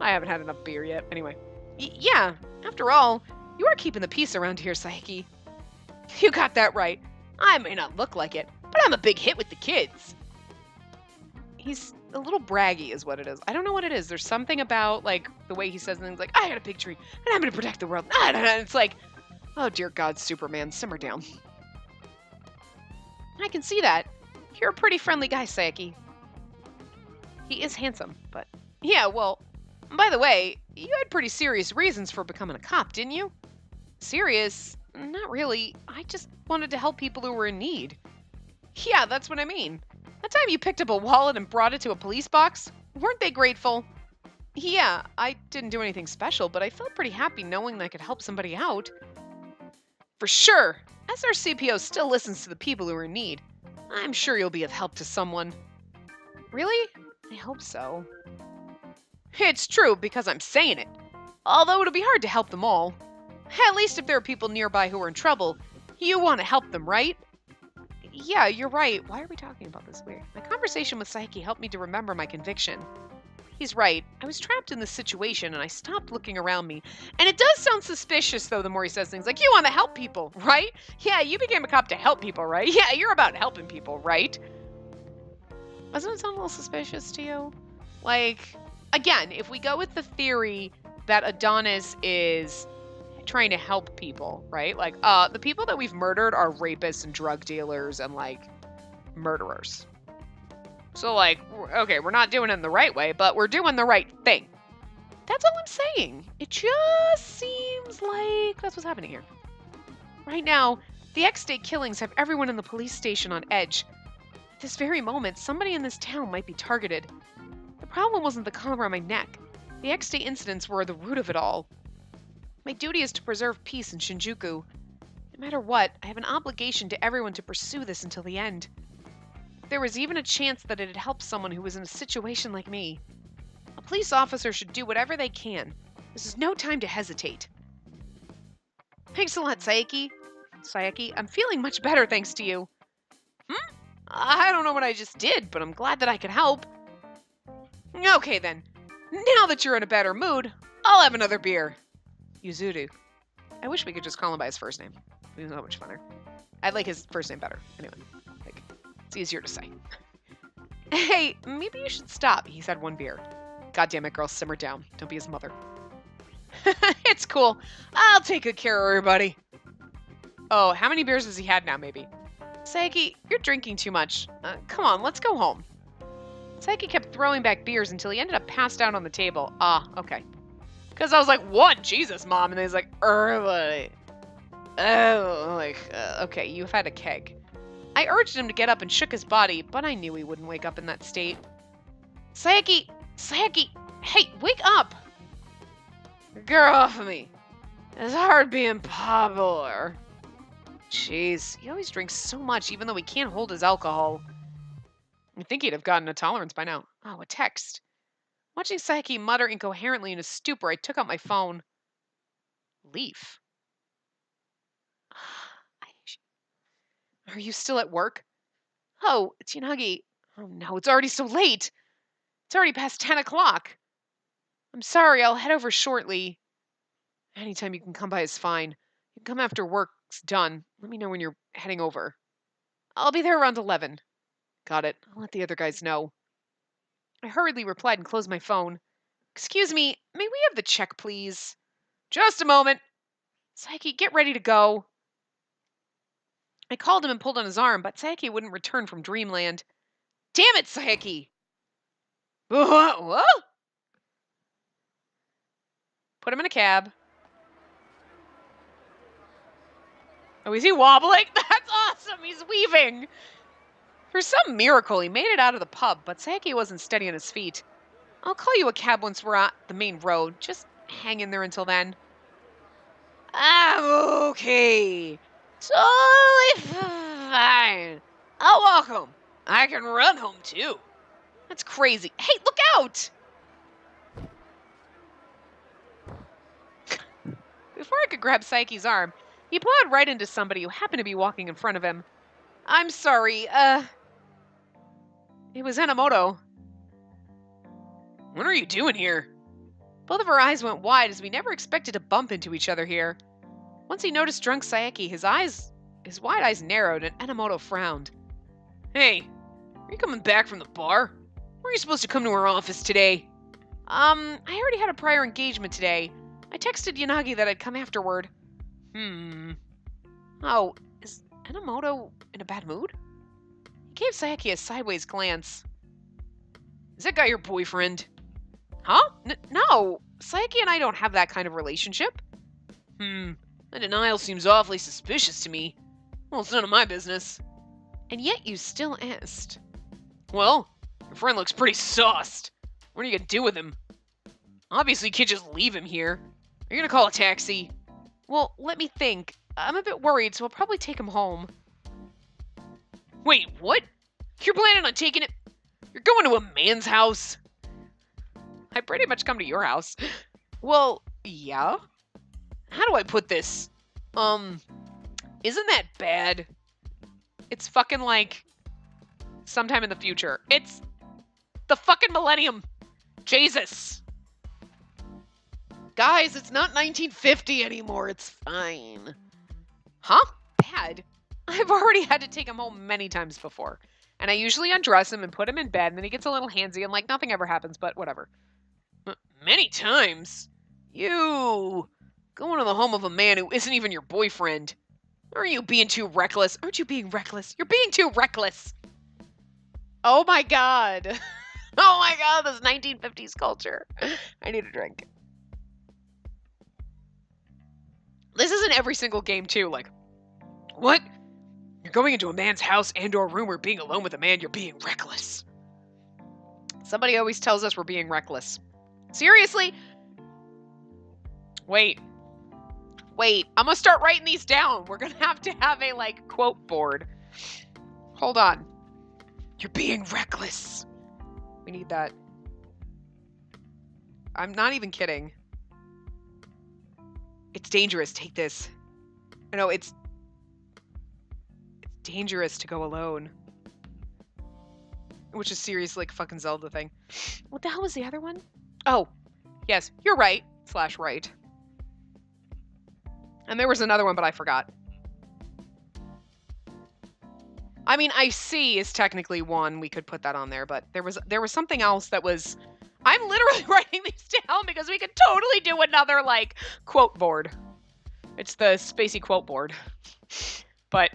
Speaker 1: I haven't had enough beer yet. Anyway. Yeah, after all, you are keeping the peace around here, Saiki. You got that right. I may not look like it, but I'm a big hit with the kids. He's a little braggy is what it is. I don't know what it is. There's something about, like, the way he says things like, I got a big dream, and I'm going to protect the world. And it's like, oh, dear God, Superman, simmer down. I can see that. You're a pretty friendly guy, Saiki. He is handsome, but... Yeah, well, by the way, you had pretty serious reasons for becoming a cop, didn't you? Serious? Not really. I just wanted to help people who were in need. Yeah, that's what I mean. That time you picked up a wallet and brought it to a police box, weren't they grateful? Yeah, I didn't do anything special, but I felt pretty happy knowing that I could help somebody out. For sure. SRCPO still listens to the people who are in need. I'm sure you'll be of help to someone. Really? I hope so. It's true, because I'm saying it. Although it'll be hard to help them all. At least if there are people nearby who are in trouble, you want to help them, right? Yeah, you're right. Why are we talking about this weird? My conversation with Saiki helped me to remember my conviction. He's right. I was trapped in this situation and I stopped looking around me. And it does sound suspicious, though, the more he says things like, you want to help people, right? Yeah, you became a cop to help people, right? Yeah, you're about helping people, right? Doesn't it sound a little suspicious to you? Like, again, if we go with the theory that Adonis is trying to help people, right? Like, the people that we've murdered are rapists and drug dealers and, like, murderers. So, like, okay, we're not doing it in the right way, but we're doing the right thing. That's all I'm saying. It just seems like that's what's happening here. Right now, the X-State killings have everyone in the police station on edge. At this very moment, somebody in this town might be targeted. The problem wasn't the collar on my neck. The X-State incidents were the root of it all. My duty is to preserve peace in Shinjuku. No matter what, I have an obligation to everyone to pursue this until the end. There was even a chance that it'd help someone who was in a situation like me. A police officer should do whatever they can. This is no time to hesitate. Thanks a lot, Saiki. Sayaki, I'm feeling much better thanks to you. I don't know what I just did, but I'm glad that I could help. Okay then. Now that you're in a better mood, I'll have another beer. Yuzuru. I wish we could just call him by his first name. It was so much funner. I like his first name better. Anyway. It's easier to say. Hey, maybe you should stop. He's had one beer. God damn it, girl, simmer down. Don't be his mother. It's cool. I'll take good care of everybody. Oh, how many beers has he had now, maybe? Sayaki, you're drinking too much. Come on, let's go home. Sayaki kept throwing back beers until he ended up passed out on the table. Ah, okay. Because I was like, what? Jesus, Mom. And then he's like, everybody. Oh, like, okay, you've had a keg. I urged him to get up and shook his body, but I knew he wouldn't wake up in that state. Sayaki! Sayaki! Hey, wake up! Get off of me. It's hard being popular. Jeez, he always drinks so much, even though he can't hold his alcohol. I think he'd have gotten a tolerance by now. Oh, a text. Watching Sayaki mutter incoherently in his stupor, I took out my phone. Leaf. Are you still at work? Oh, it's Yanagi. Oh no, it's already so late. It's already past 10 o'clock. I'm sorry, I'll head over shortly. Anytime you can come by is fine. You can come after work's done. Let me know when you're heading over. I'll be there around 11. Got it. I'll let the other guys know. I hurriedly replied and closed my phone. Excuse me, may we have the check, please? Just a moment. Sayaki, get ready to go. I called him and pulled on his arm, but Sayaki wouldn't return from dreamland. Damn it, Sayaki! What? Put him in a cab. Oh, is he wobbling? That's awesome! He's weaving! For some miracle, he made it out of the pub, but Sayaki wasn't steady on his feet. I'll call you a cab once we're at the main road. Just hang in there until then. I'm okay. Totally fine. I'll walk home. I can run home, too. That's crazy. Hey, look out! Before I could grab Sayaki's arm, he plowed right into somebody who happened to be walking in front of him. I'm sorry, it was Minamoto. What are you doing here? Both of our eyes went wide as we never expected to bump into each other here. Once he noticed drunk Sayaki, his wide eyes narrowed and Minamoto frowned. Hey, are you coming back from the bar? Were you supposed to come to our office today? I already had a prior engagement today. I texted Yanagi that I'd come afterward. Oh, is Minamoto in a bad mood? He gave Sayaki a sideways glance. Is that guy your boyfriend? Huh? No. Sayaki and I don't have that kind of relationship. The denial seems awfully suspicious to me. Well, it's none of my business. And yet you still asked. Well, your friend looks pretty sauced. What are you gonna do with him? Obviously, you can't just leave him here. Are you gonna call a taxi? Well, let me think. I'm a bit worried, so I'll probably take him home. Wait, what? You're planning on taking it? You're going to a man's house? I pretty much come to your house. Well, yeah. How do I put this? Isn't that bad? It's fucking like sometime in the future. It's the fucking millennium. Jesus. Guys, it's not 1950 anymore. It's fine. Huh? Bad? I've already had to take him home many times before. And I usually undress him and put him in bed, and then he gets a little handsy and like nothing ever happens, but whatever. Many times? You going to the home of a man who isn't even your boyfriend. Are you being too reckless? Aren't you being reckless? You're being too reckless. Oh my god. Oh my god, this 1950s culture. I need a drink. This is in every single game too, like, what? You're going into a man's house and or room or being alone with a man, you're being reckless. Somebody always tells us we're being reckless. Seriously? Wait, I'm gonna start writing these down. We're gonna have to have a, like, quote board. Hold on. You're being reckless. We need that. I'm not even kidding. It's dangerous. Take this. No, it's dangerous to go alone. Which is seriously like a fucking Zelda thing. What the hell was the other one? Oh, yes, you're right. / right. And there was another one, but I forgot. I mean, I see is technically one. We could put that on there, but there was something else that was I'm literally writing these down because we could totally do another, like, quote board. It's the Spacey quote board. But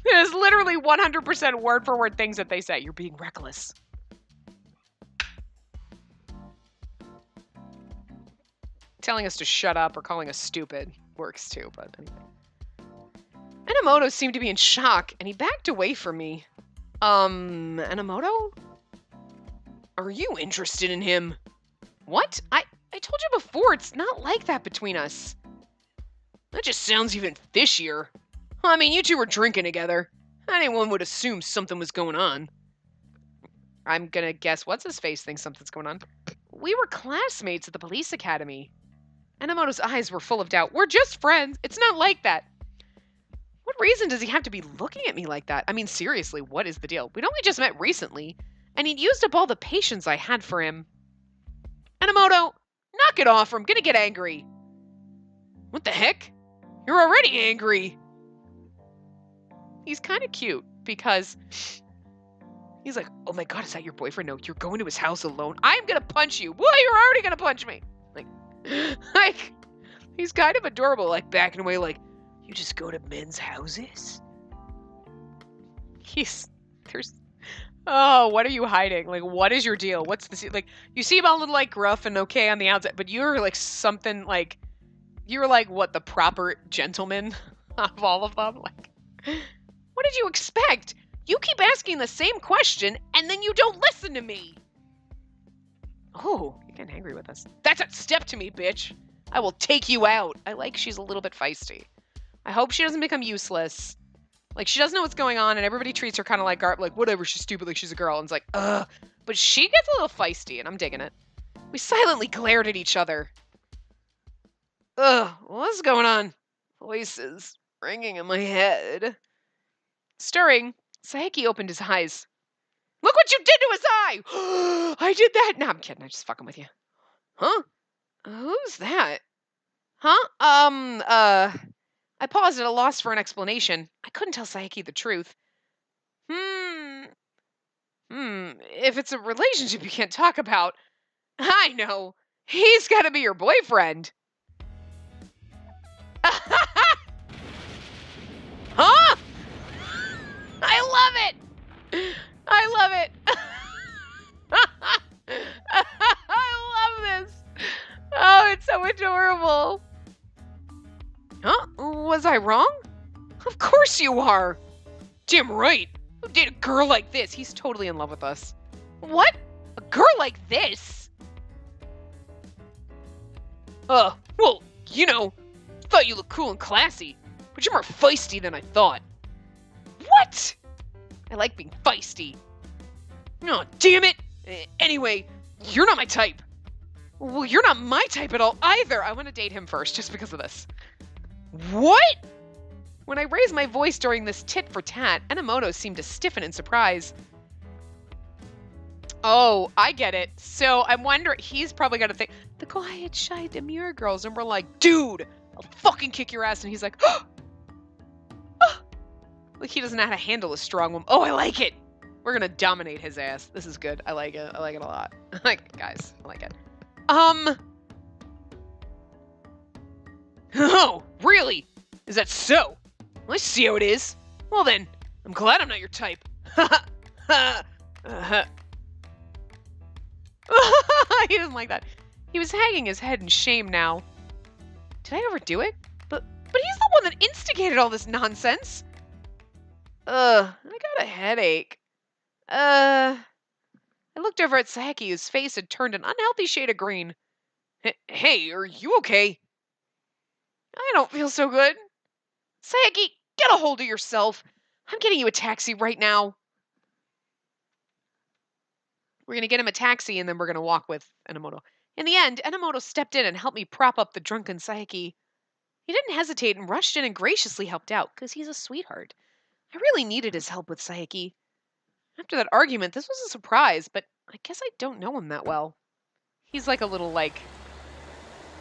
Speaker 1: there's literally 100% word for word things that they say. You're being reckless. Telling us to shut up or calling us stupid works too, but anyway. Minamoto seemed to be in shock, and he backed away from me. Minamoto? Are you interested in him? What? I told you before, it's not like that between us. That just sounds even fishier. I mean, you two were drinking together. Anyone would assume something was going on. I'm gonna guess what's-his-face thinks something's going on. We were classmates at the police academy. Minamoto's eyes were full of doubt. We're just friends. It's not like that. What reason does he have to be looking at me like that? I mean, seriously, what is the deal? We'd only just met recently, and he'd used up all the patience I had for him. Minamoto, knock it off or I'm gonna get angry. What the heck? You're already angry. He's kind of cute because he's like, oh my god, is that your boyfriend? No, you're going to his house alone. I'm gonna punch you. Well, you're already gonna punch me. Like, he's kind of adorable, like backing away, like, you just go to men's houses? Oh, what are you hiding? Like, what is your deal? What's the, like, you seem a little, like, gruff and okay on the outside, but you're, like, something, like, you're, like, what, the proper gentleman of all of them? Like, what did you expect? You keep asking the same question, and then you don't listen to me. Oh, you're getting angry with us. That's a step to me, bitch. I will take you out. I like she's a little bit feisty. I hope she doesn't become useless. Like, she doesn't know what's going on, and everybody treats her kind of like whatever, she's stupid, like she's a girl. And it's like, ugh. But she gets a little feisty, and I'm digging it. We silently glared at each other. Ugh, what's going on? Voices ringing in my head. Stirring, Saeki opened his eyes. Look what you did to his eye! I did that? No, I'm kidding. I'm just fucking with you. Huh? Who's that? Huh? I paused at a loss for an explanation. I couldn't tell Saeki the truth. If it's a relationship you can't talk about, I know. He's gotta be your boyfriend. Huh? I love it! I love it! I love this! Oh, it's so adorable. Huh? Was I wrong? Of course you are! Damn right! Who date a girl like this? He's totally in love with us. What? A girl like this? Well, you know, thought you looked cool and classy, but you're more feisty than I thought. What? I like being feisty. Oh, damn it! Anyway, you're not my type. Well, you're not my type at all either. I want to date him first, just because of this. What? When I raised my voice during this tit-for-tat, Minamoto seemed to stiffen in surprise. Oh, I get it. So I'm wondering, he's probably got to think, the quiet, shy, demure girls, and we're like, dude, I'll fucking kick your ass. And he's like, oh! Like he doesn't know how to handle a strong woman. Oh, I like it. We're gonna dominate his ass. This is good. I like it. I like it a lot. Like, guys, I like it. Oh, really? Is that so? Well, I see how it is. Well then, I'm glad I'm not your type. He doesn't like that. He was hanging his head in shame now. Did I overdo it? But he's the one that instigated all this nonsense. I got a headache. I looked over at Saeki, whose face had turned an unhealthy shade of green. Hey, are you okay? I don't feel so good. Saeki, get a hold of yourself. I'm getting you a taxi right now. We're going to get him a taxi, and then we're going to walk with Minamoto. In the end, Minamoto stepped in and helped me prop up the drunken Saeki. He didn't hesitate and rushed in and graciously helped out, because he's a sweetheart. I really needed his help with Saeki. After that argument, this was a surprise, but I guess I don't know him that well. He's like a little, like...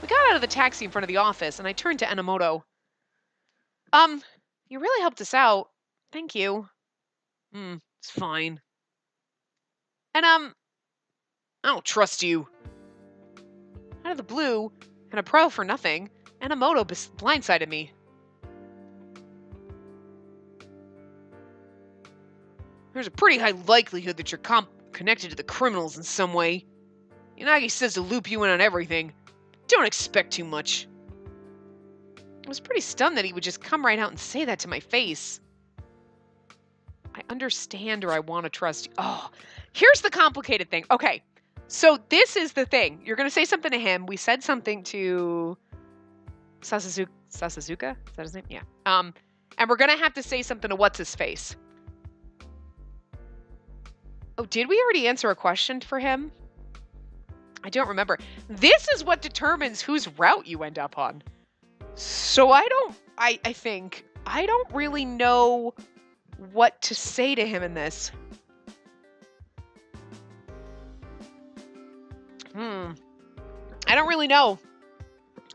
Speaker 1: We got out of the taxi in front of the office, and I turned to Minamoto. You really helped us out. Thank you. It's fine. And, I don't trust you. Out of the blue, and a pro for nothing, Minamoto blindsided me. There's a pretty high likelihood that you're connected to the criminals in some way. Yanagi says to loop you in on everything. Don't expect too much. I was pretty stunned that he would just come right out and say that to my face. I understand, or I want to trust you. Oh, here's the complicated thing. Okay, so this is the thing. You're going to say something to him. We said something to Sasazuka? Is that his name? Yeah. And we're going to have to say something to what's-his-face. Oh, did we already answer a question for him? I don't remember. This is what determines whose route you end up on. So I think, I don't really know what to say to him in this. I don't really know.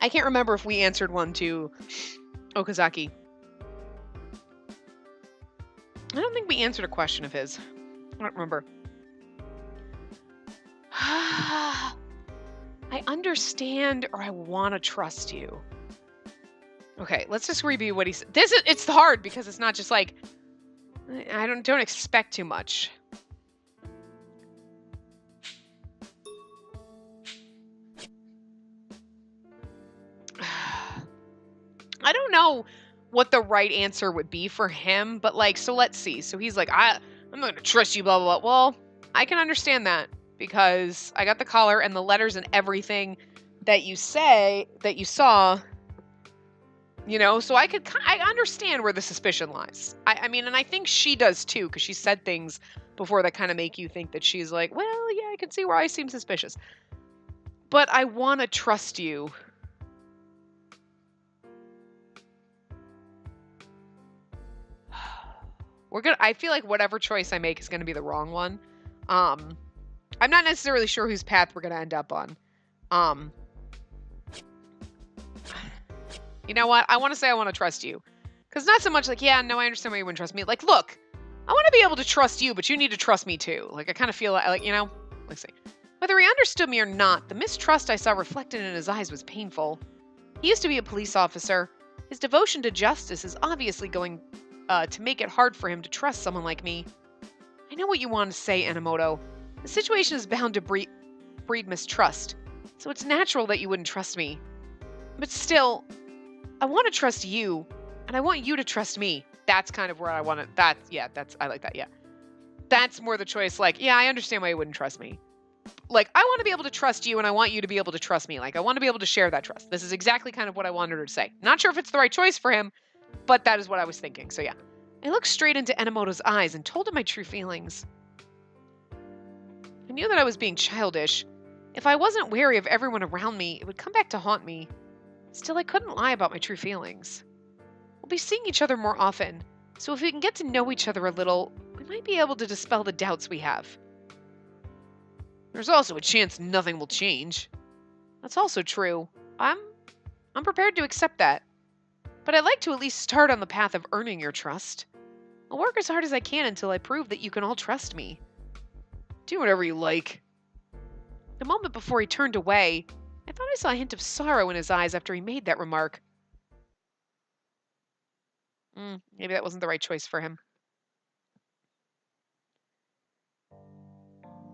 Speaker 1: I can't remember if we answered one to Okazaki. I don't think we answered a question of his. I don't remember. I understand, or I want to trust you. Okay, let's just review what he said. It's hard because it's not just like, I don't expect too much. I don't know what the right answer would be for him, but like, so let's see. So he's like, I'm not going to trust you, blah, blah, blah. Well, I can understand that because I got the collar and the letters and everything that you saw, you know, so I understand where the suspicion lies. I mean, and I think she does too, because she said things before that kind of make you think that she's like, well, yeah, I can see where I seem suspicious. But I want to trust you. I feel like whatever choice I make is going to be the wrong one. I'm not necessarily sure whose path we're going to end up on. You know what? I want to say I want to trust you. Because not so much like, yeah, no, I understand why you wouldn't trust me. Like, look, I want to be able to trust you, but you need to trust me too. Like, I kind of feel like, you know, let's see. Whether he understood me or not, the mistrust I saw reflected in his eyes was painful. He used to be a police officer. His devotion to justice is obviously going to make it hard for him to trust someone like me. I know what you want to say, Minamoto. The situation is bound to breed mistrust, so it's natural that you wouldn't trust me. But still, I want to trust you, and I want you to trust me. That's kind of where I want to, I like that, yeah. That's more the choice, like, yeah, I understand why you wouldn't trust me. Like, I want to be able to trust you, and I want you to be able to trust me. Like, I want to be able to share that trust. This is exactly kind of what I wanted her to say. Not sure if it's the right choice for him, but that is what I was thinking, so yeah. I looked straight into Minamoto's eyes and told him my true feelings. I knew that I was being childish. If I wasn't wary of everyone around me, it would come back to haunt me. Still, I couldn't lie about my true feelings. We'll be seeing each other more often, so if we can get to know each other a little, we might be able to dispel the doubts we have. There's also a chance nothing will change. That's also true. I'm prepared to accept that. But I'd like to at least start on the path of earning your trust. I'll work as hard as I can until I prove that you can all trust me. Do whatever you like. The moment before he turned away, I thought I saw a hint of sorrow in his eyes after he made that remark. Maybe that wasn't the right choice for him.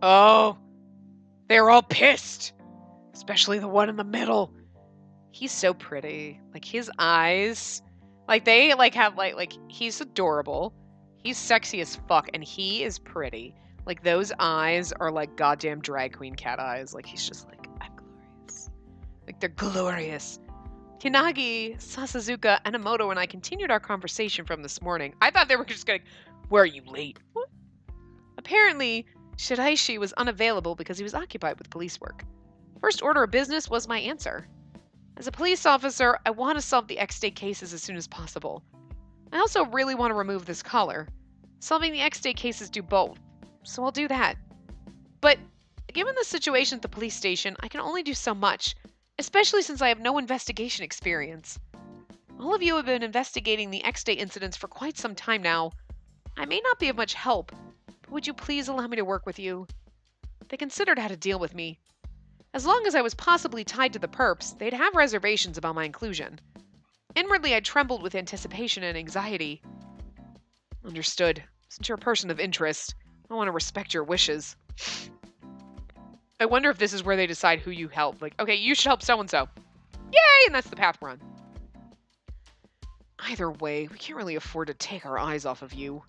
Speaker 1: Oh, they're all pissed. Especially the one in the middle. He's so pretty. Like, his eyes, like, they, like, have, like, he's adorable. He's sexy as fuck, and he is pretty. Like, those eyes are, like, goddamn drag queen cat eyes. Like, he's just like, I'm glorious. Like, they're glorious. Hinagi, Sasazuka, Minamoto, and I continued our conversation from this morning. I thought they were just going, where are you late? What? Apparently, Shiraishi was unavailable because he was occupied with police work. First order of business was my answer. As a police officer, I want to solve the X-Day cases as soon as possible. I also really want to remove this collar. Solving the X-Day cases do both, so I'll do that. But given the situation at the police station, I can only do so much, especially since I have no investigation experience. All of you have been investigating the X-Day incidents for quite some time now. I may not be of much help, but would you please allow me to work with you? they considered how to deal with me. As long as I was possibly tied to the perps, they'd have reservations about my inclusion. Inwardly, I trembled with anticipation and anxiety. Understood. Since you're a person of interest, I want to respect your wishes. I wonder if this is where they decide who you help. Like, okay, you should help so-and-so. Yay! And that's the path we're on. Either way, we can't really afford to take our eyes off of you.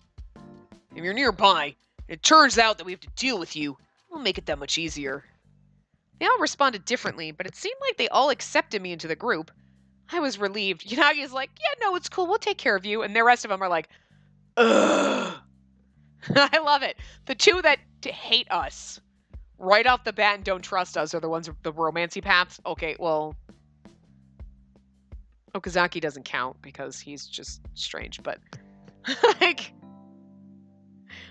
Speaker 1: If you're nearby, and it turns out that we have to deal with you, we'll make it that much easier. They all responded differently, but it seemed like they all accepted me into the group. I was relieved. Yanagi's like, yeah, no, it's cool. We'll take care of you. And the rest of them are like, ugh. I love it. The two that hate us right off the bat and don't trust us are the ones with the romancy paths. Okay, well, Okazaki doesn't count because he's just strange, but like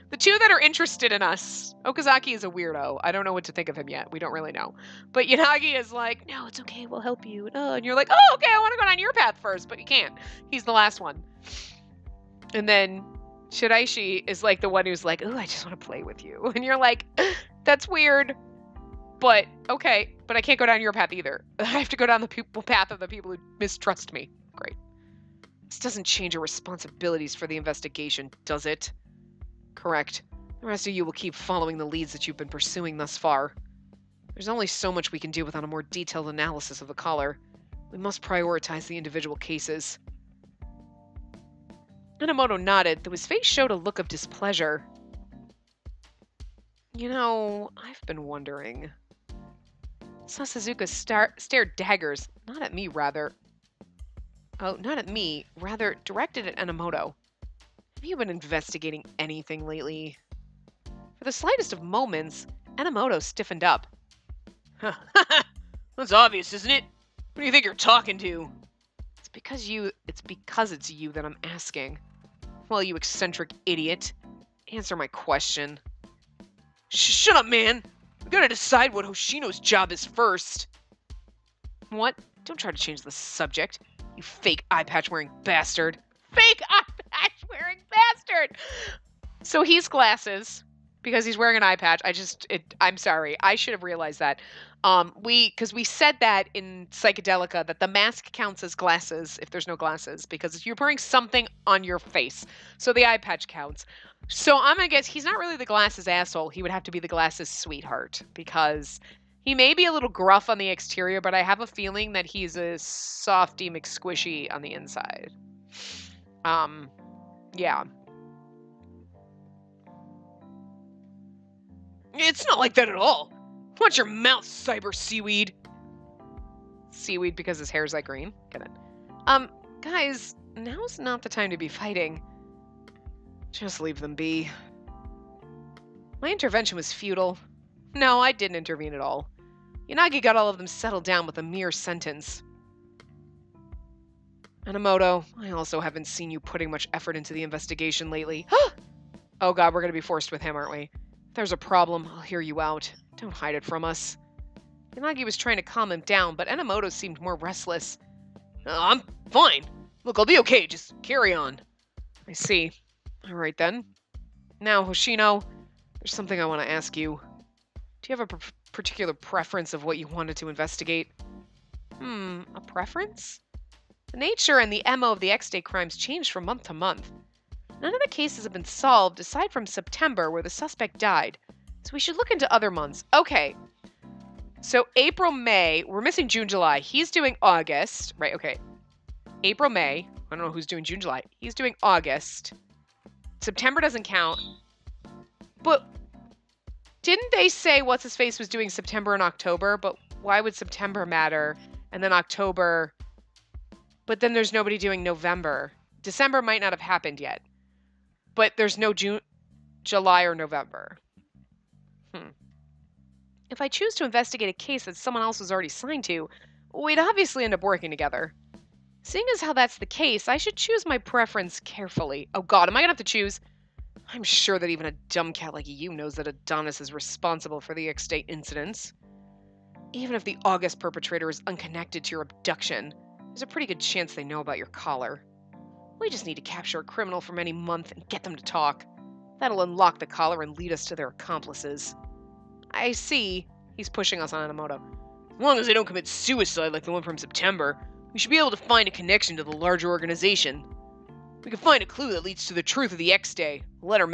Speaker 1: the two that are interested in us, Okazaki is a weirdo. I don't know what to think of him yet. We don't really know. But Yanagi is like, no, it's okay. We'll help you. And you're like, oh, okay, I want to go down your path first, but you can't. He's the last one. And then Shiraishi is like the one who's like, oh, I just want to play with you. And you're like, that's weird. But okay, but I can't go down your path either. I have to go down the path of the people who mistrust me. Great. This doesn't change your responsibilities for the investigation, does it? Correct. The rest of you will keep following the leads that you've been pursuing thus far. There's only so much we can do without a more detailed analysis of the caller. We must prioritize the individual cases. Minamoto nodded, though his face showed a look of displeasure. You know, I've been wondering. Sasuzuka stared daggers, not at me, rather. Oh, not at me, rather directed at Minamoto. Have you been investigating anything lately? For the slightest of moments, Minamoto stiffened up. Huh. That's obvious, isn't it? Who do you think you're talking to? It's because it's you that I'm asking. Well, you eccentric idiot. Answer my question. Shut up, man! We gotta decide what Hoshino's job is first. What? Don't try to change the subject, you fake eye patch wearing bastard. Fake eye patch wearing bastard! So he's glasses because he's wearing an eye patch. I'm sorry. I should have realized that. Because we said that in Psychedelica that the mask counts as glasses if there's no glasses because you're wearing something on your face. So the eye patch counts. So I'm going to guess he's not really the glasses asshole. He would have to be the glasses sweetheart because he may be a little gruff on the exterior, but I have a feeling that he's a softy McSquishy on the inside. Yeah. It's not like that at all. Watch your mouth, cyber seaweed. Seaweed because his hair's like green. Get it. Guys, now's not the time to be fighting. Just leave them be. My intervention was futile. No, I didn't intervene at all. Yanagi got all of them settled down with a mere sentence. Minamoto, I also haven't seen you putting much effort into the investigation lately. Oh god, we're gonna be forced with him, aren't we? If there's a problem, I'll hear you out. Don't hide it from us. Yanagi was trying to calm him down, but Minamoto seemed more restless. I'm fine. Look, I'll be okay. Just carry on. I see. All right, then. Now, Hoshino, there's something I want to ask you. Do you have a particular preference of what you wanted to investigate? A preference? The nature and the MO of the X-Day crimes changed from month to month. None of the cases have been solved aside from September, where the suspect died. So we should look into other months. Okay. So April, May. We're missing June, July. He's doing August. Right, okay. April, May. I don't know who's doing June, July. He's doing August. September doesn't count. But didn't they say What's-His-Face was doing September and October? But why would September matter? And then October. But then there's nobody doing November. December might not have happened yet. But there's no June, July, or November. If I choose to investigate a case that someone else was already signed to, we'd obviously end up working together. Seeing as how that's the case, I should choose my preference carefully. Oh god, am I gonna have to choose? I'm sure that even a dumb cat like you knows that Adonis is responsible for the X-Day incidents. Even if the August perpetrator is unconnected to your abduction, there's a pretty good chance they know about your collar. We just need to capture a criminal from any month and get them to talk. That'll unlock the collar and lead us to their accomplices. I see. He's pushing us on Minamoto. As long as they don't commit suicide like the one from September, we should be able to find a connection to the larger organization. We can find a clue that leads to the truth of the X Day. The letter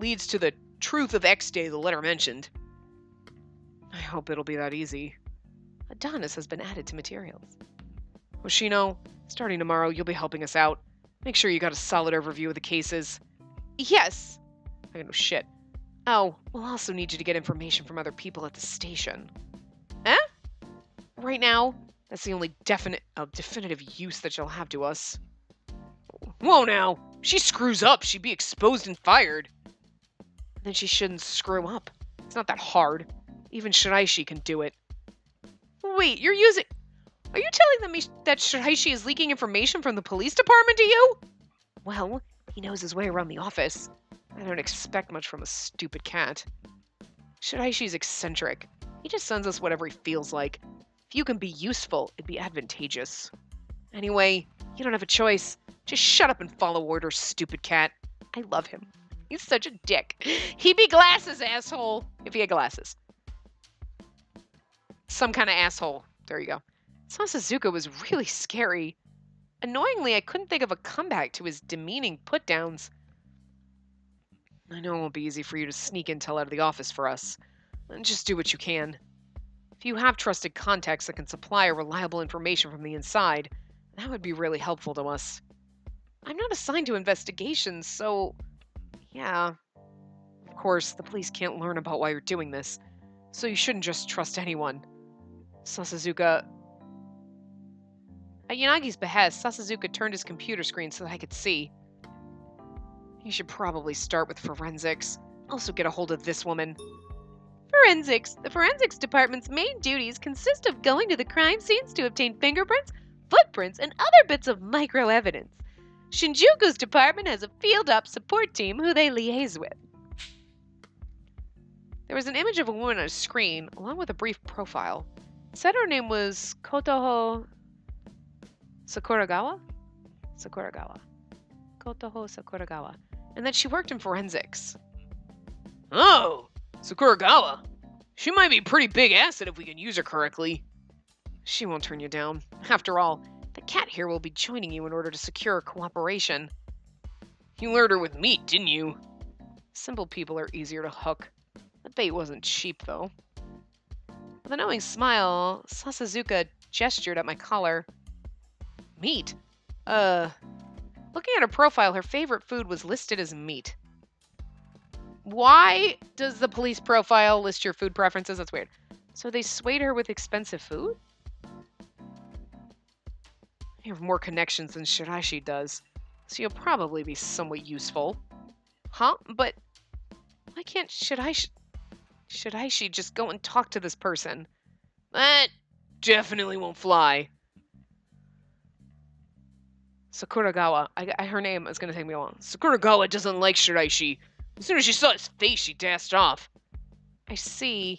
Speaker 1: leads to the truth of X Day, the letter mentioned. I hope it'll be that easy. Adonis has been added to materials. Hoshino, starting tomorrow, you'll be helping us out. Make sure you got a solid overview of the cases. Yes. I got no shit. Oh, we'll also need you to get information from other people at the station. Eh? Right now, that's the only definitive use that you'll have to us. Whoa now! If she screws up, she'd be exposed and fired. Then she shouldn't screw up. It's not that hard. Even Shiraishi can do it. Wait, are you telling me that Shiraishi is leaking information from the police department to you? Well, he knows his way around the office. I don't expect much from a stupid cat. Shiraishi's eccentric. He just sends us whatever he feels like. If you can be useful, it'd be advantageous. Anyway, you don't have a choice. Just shut up and follow orders, stupid cat. I love him. He's such a dick. He'd be glasses, asshole. If he had glasses. Some kind of asshole. There you go. Sasazuka was really scary. Annoyingly, I couldn't think of a comeback to his demeaning put-downs. I know it won't be easy for you to sneak intel out of the office for us. Just do what you can. If you have trusted contacts that can supply reliable information from the inside, that would be really helpful to us. I'm not assigned to investigations, so... yeah. Of course, the police can't learn about why you're doing this, so you shouldn't just trust anyone. Sasazuka... At Yanagi's behest, Sasazuka turned his computer screen so that I could see. You should probably start with forensics. Also get a hold of this woman. Forensics. The forensics department's main duties consist of going to the crime scenes to obtain fingerprints, footprints, and other bits of micro-evidence. Shinjuku's department has a field-op support team who they liaise with. There was an image of a woman on a screen, along with a brief profile. It said her name was Kotoho Sakuragawa? Kotoho Sakuragawa. And that she worked in forensics. Oh, Sakuragawa. She might be a pretty big asset if we can use her correctly. She won't turn you down. After all, the cat here will be joining you in order to secure cooperation. You lured her with meat, didn't you? Simple people are easier to hook. The bait wasn't cheap, though. With a knowing smile, Sasazuka gestured at my collar. Meat? Looking at her profile, her favorite food was listed as meat. Why does the police profile list your food preferences? That's weird. So they swayed her with expensive food? You have more connections than Shiraishi does, so you'll probably be somewhat useful. Huh? But why can't Shiraishi just go and talk to this person? That definitely won't fly. Sakuragawa. Her name is going to take me a while. Sakuragawa doesn't like Shiraishi. As soon as she saw his face, she dashed off. I see.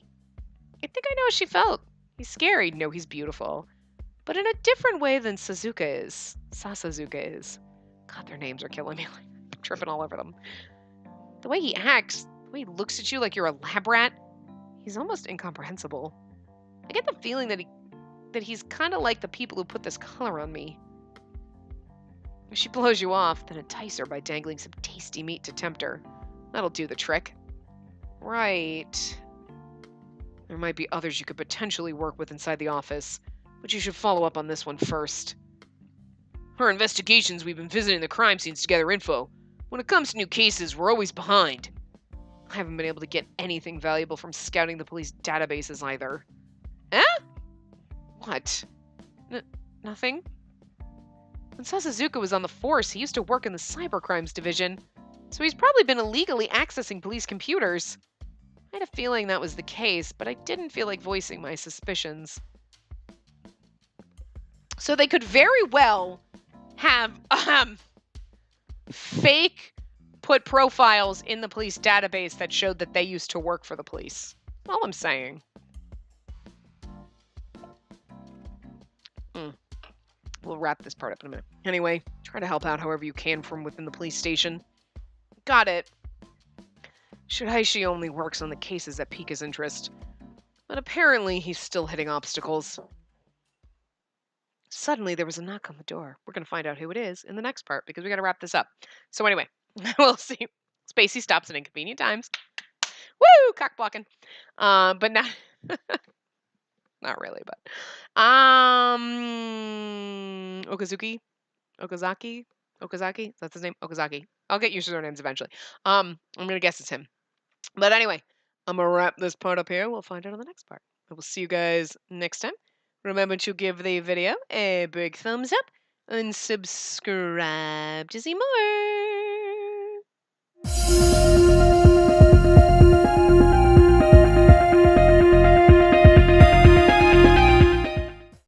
Speaker 1: I think I know how she felt. He's scary. No, he's beautiful. But in a different way than Sasazuka is. God, their names are killing me. I'm tripping all over them. The way he acts, the way he looks at you like you're a lab rat, he's almost incomprehensible. I get the feeling that he's kind of like the people who put this color on me. If she blows you off, then entice her by dangling some tasty meat to tempt her. That'll do the trick. Right. There might be others you could potentially work with inside the office, but you should follow up on this one first. For investigations, we've been visiting the crime scenes to gather info. When it comes to new cases, we're always behind. I haven't been able to get anything valuable from scouting the police databases either. Eh? What? Nothing? When Sasazuka was on the force, he used to work in the cybercrimes division, so he's probably been illegally accessing police computers. I had a feeling that was the case, but I didn't feel like voicing my suspicions. So they could very well have fake put profiles in the police database that showed that they used to work for the police. That's all I'm saying. We'll wrap this part up in a minute. Anyway, try to help out however you can from within the police station. Got it. Shiraishi only works on the cases that pique his interest. But apparently he's still hitting obstacles. Suddenly there was a knock on the door. We're going to find out who it is in the next part because we got to wrap this up. So anyway, we'll see. Spacey stops at inconvenient times. Woo! Cock blocking. But not not really, but Okazaki? That's his name? Okazaki. I'll get used to their names eventually. I'm gonna guess it's him. But anyway, I'm gonna wrap this part up here. We'll find out on the next part. I will see you guys next time. Remember to give the video a big thumbs up and subscribe to see more.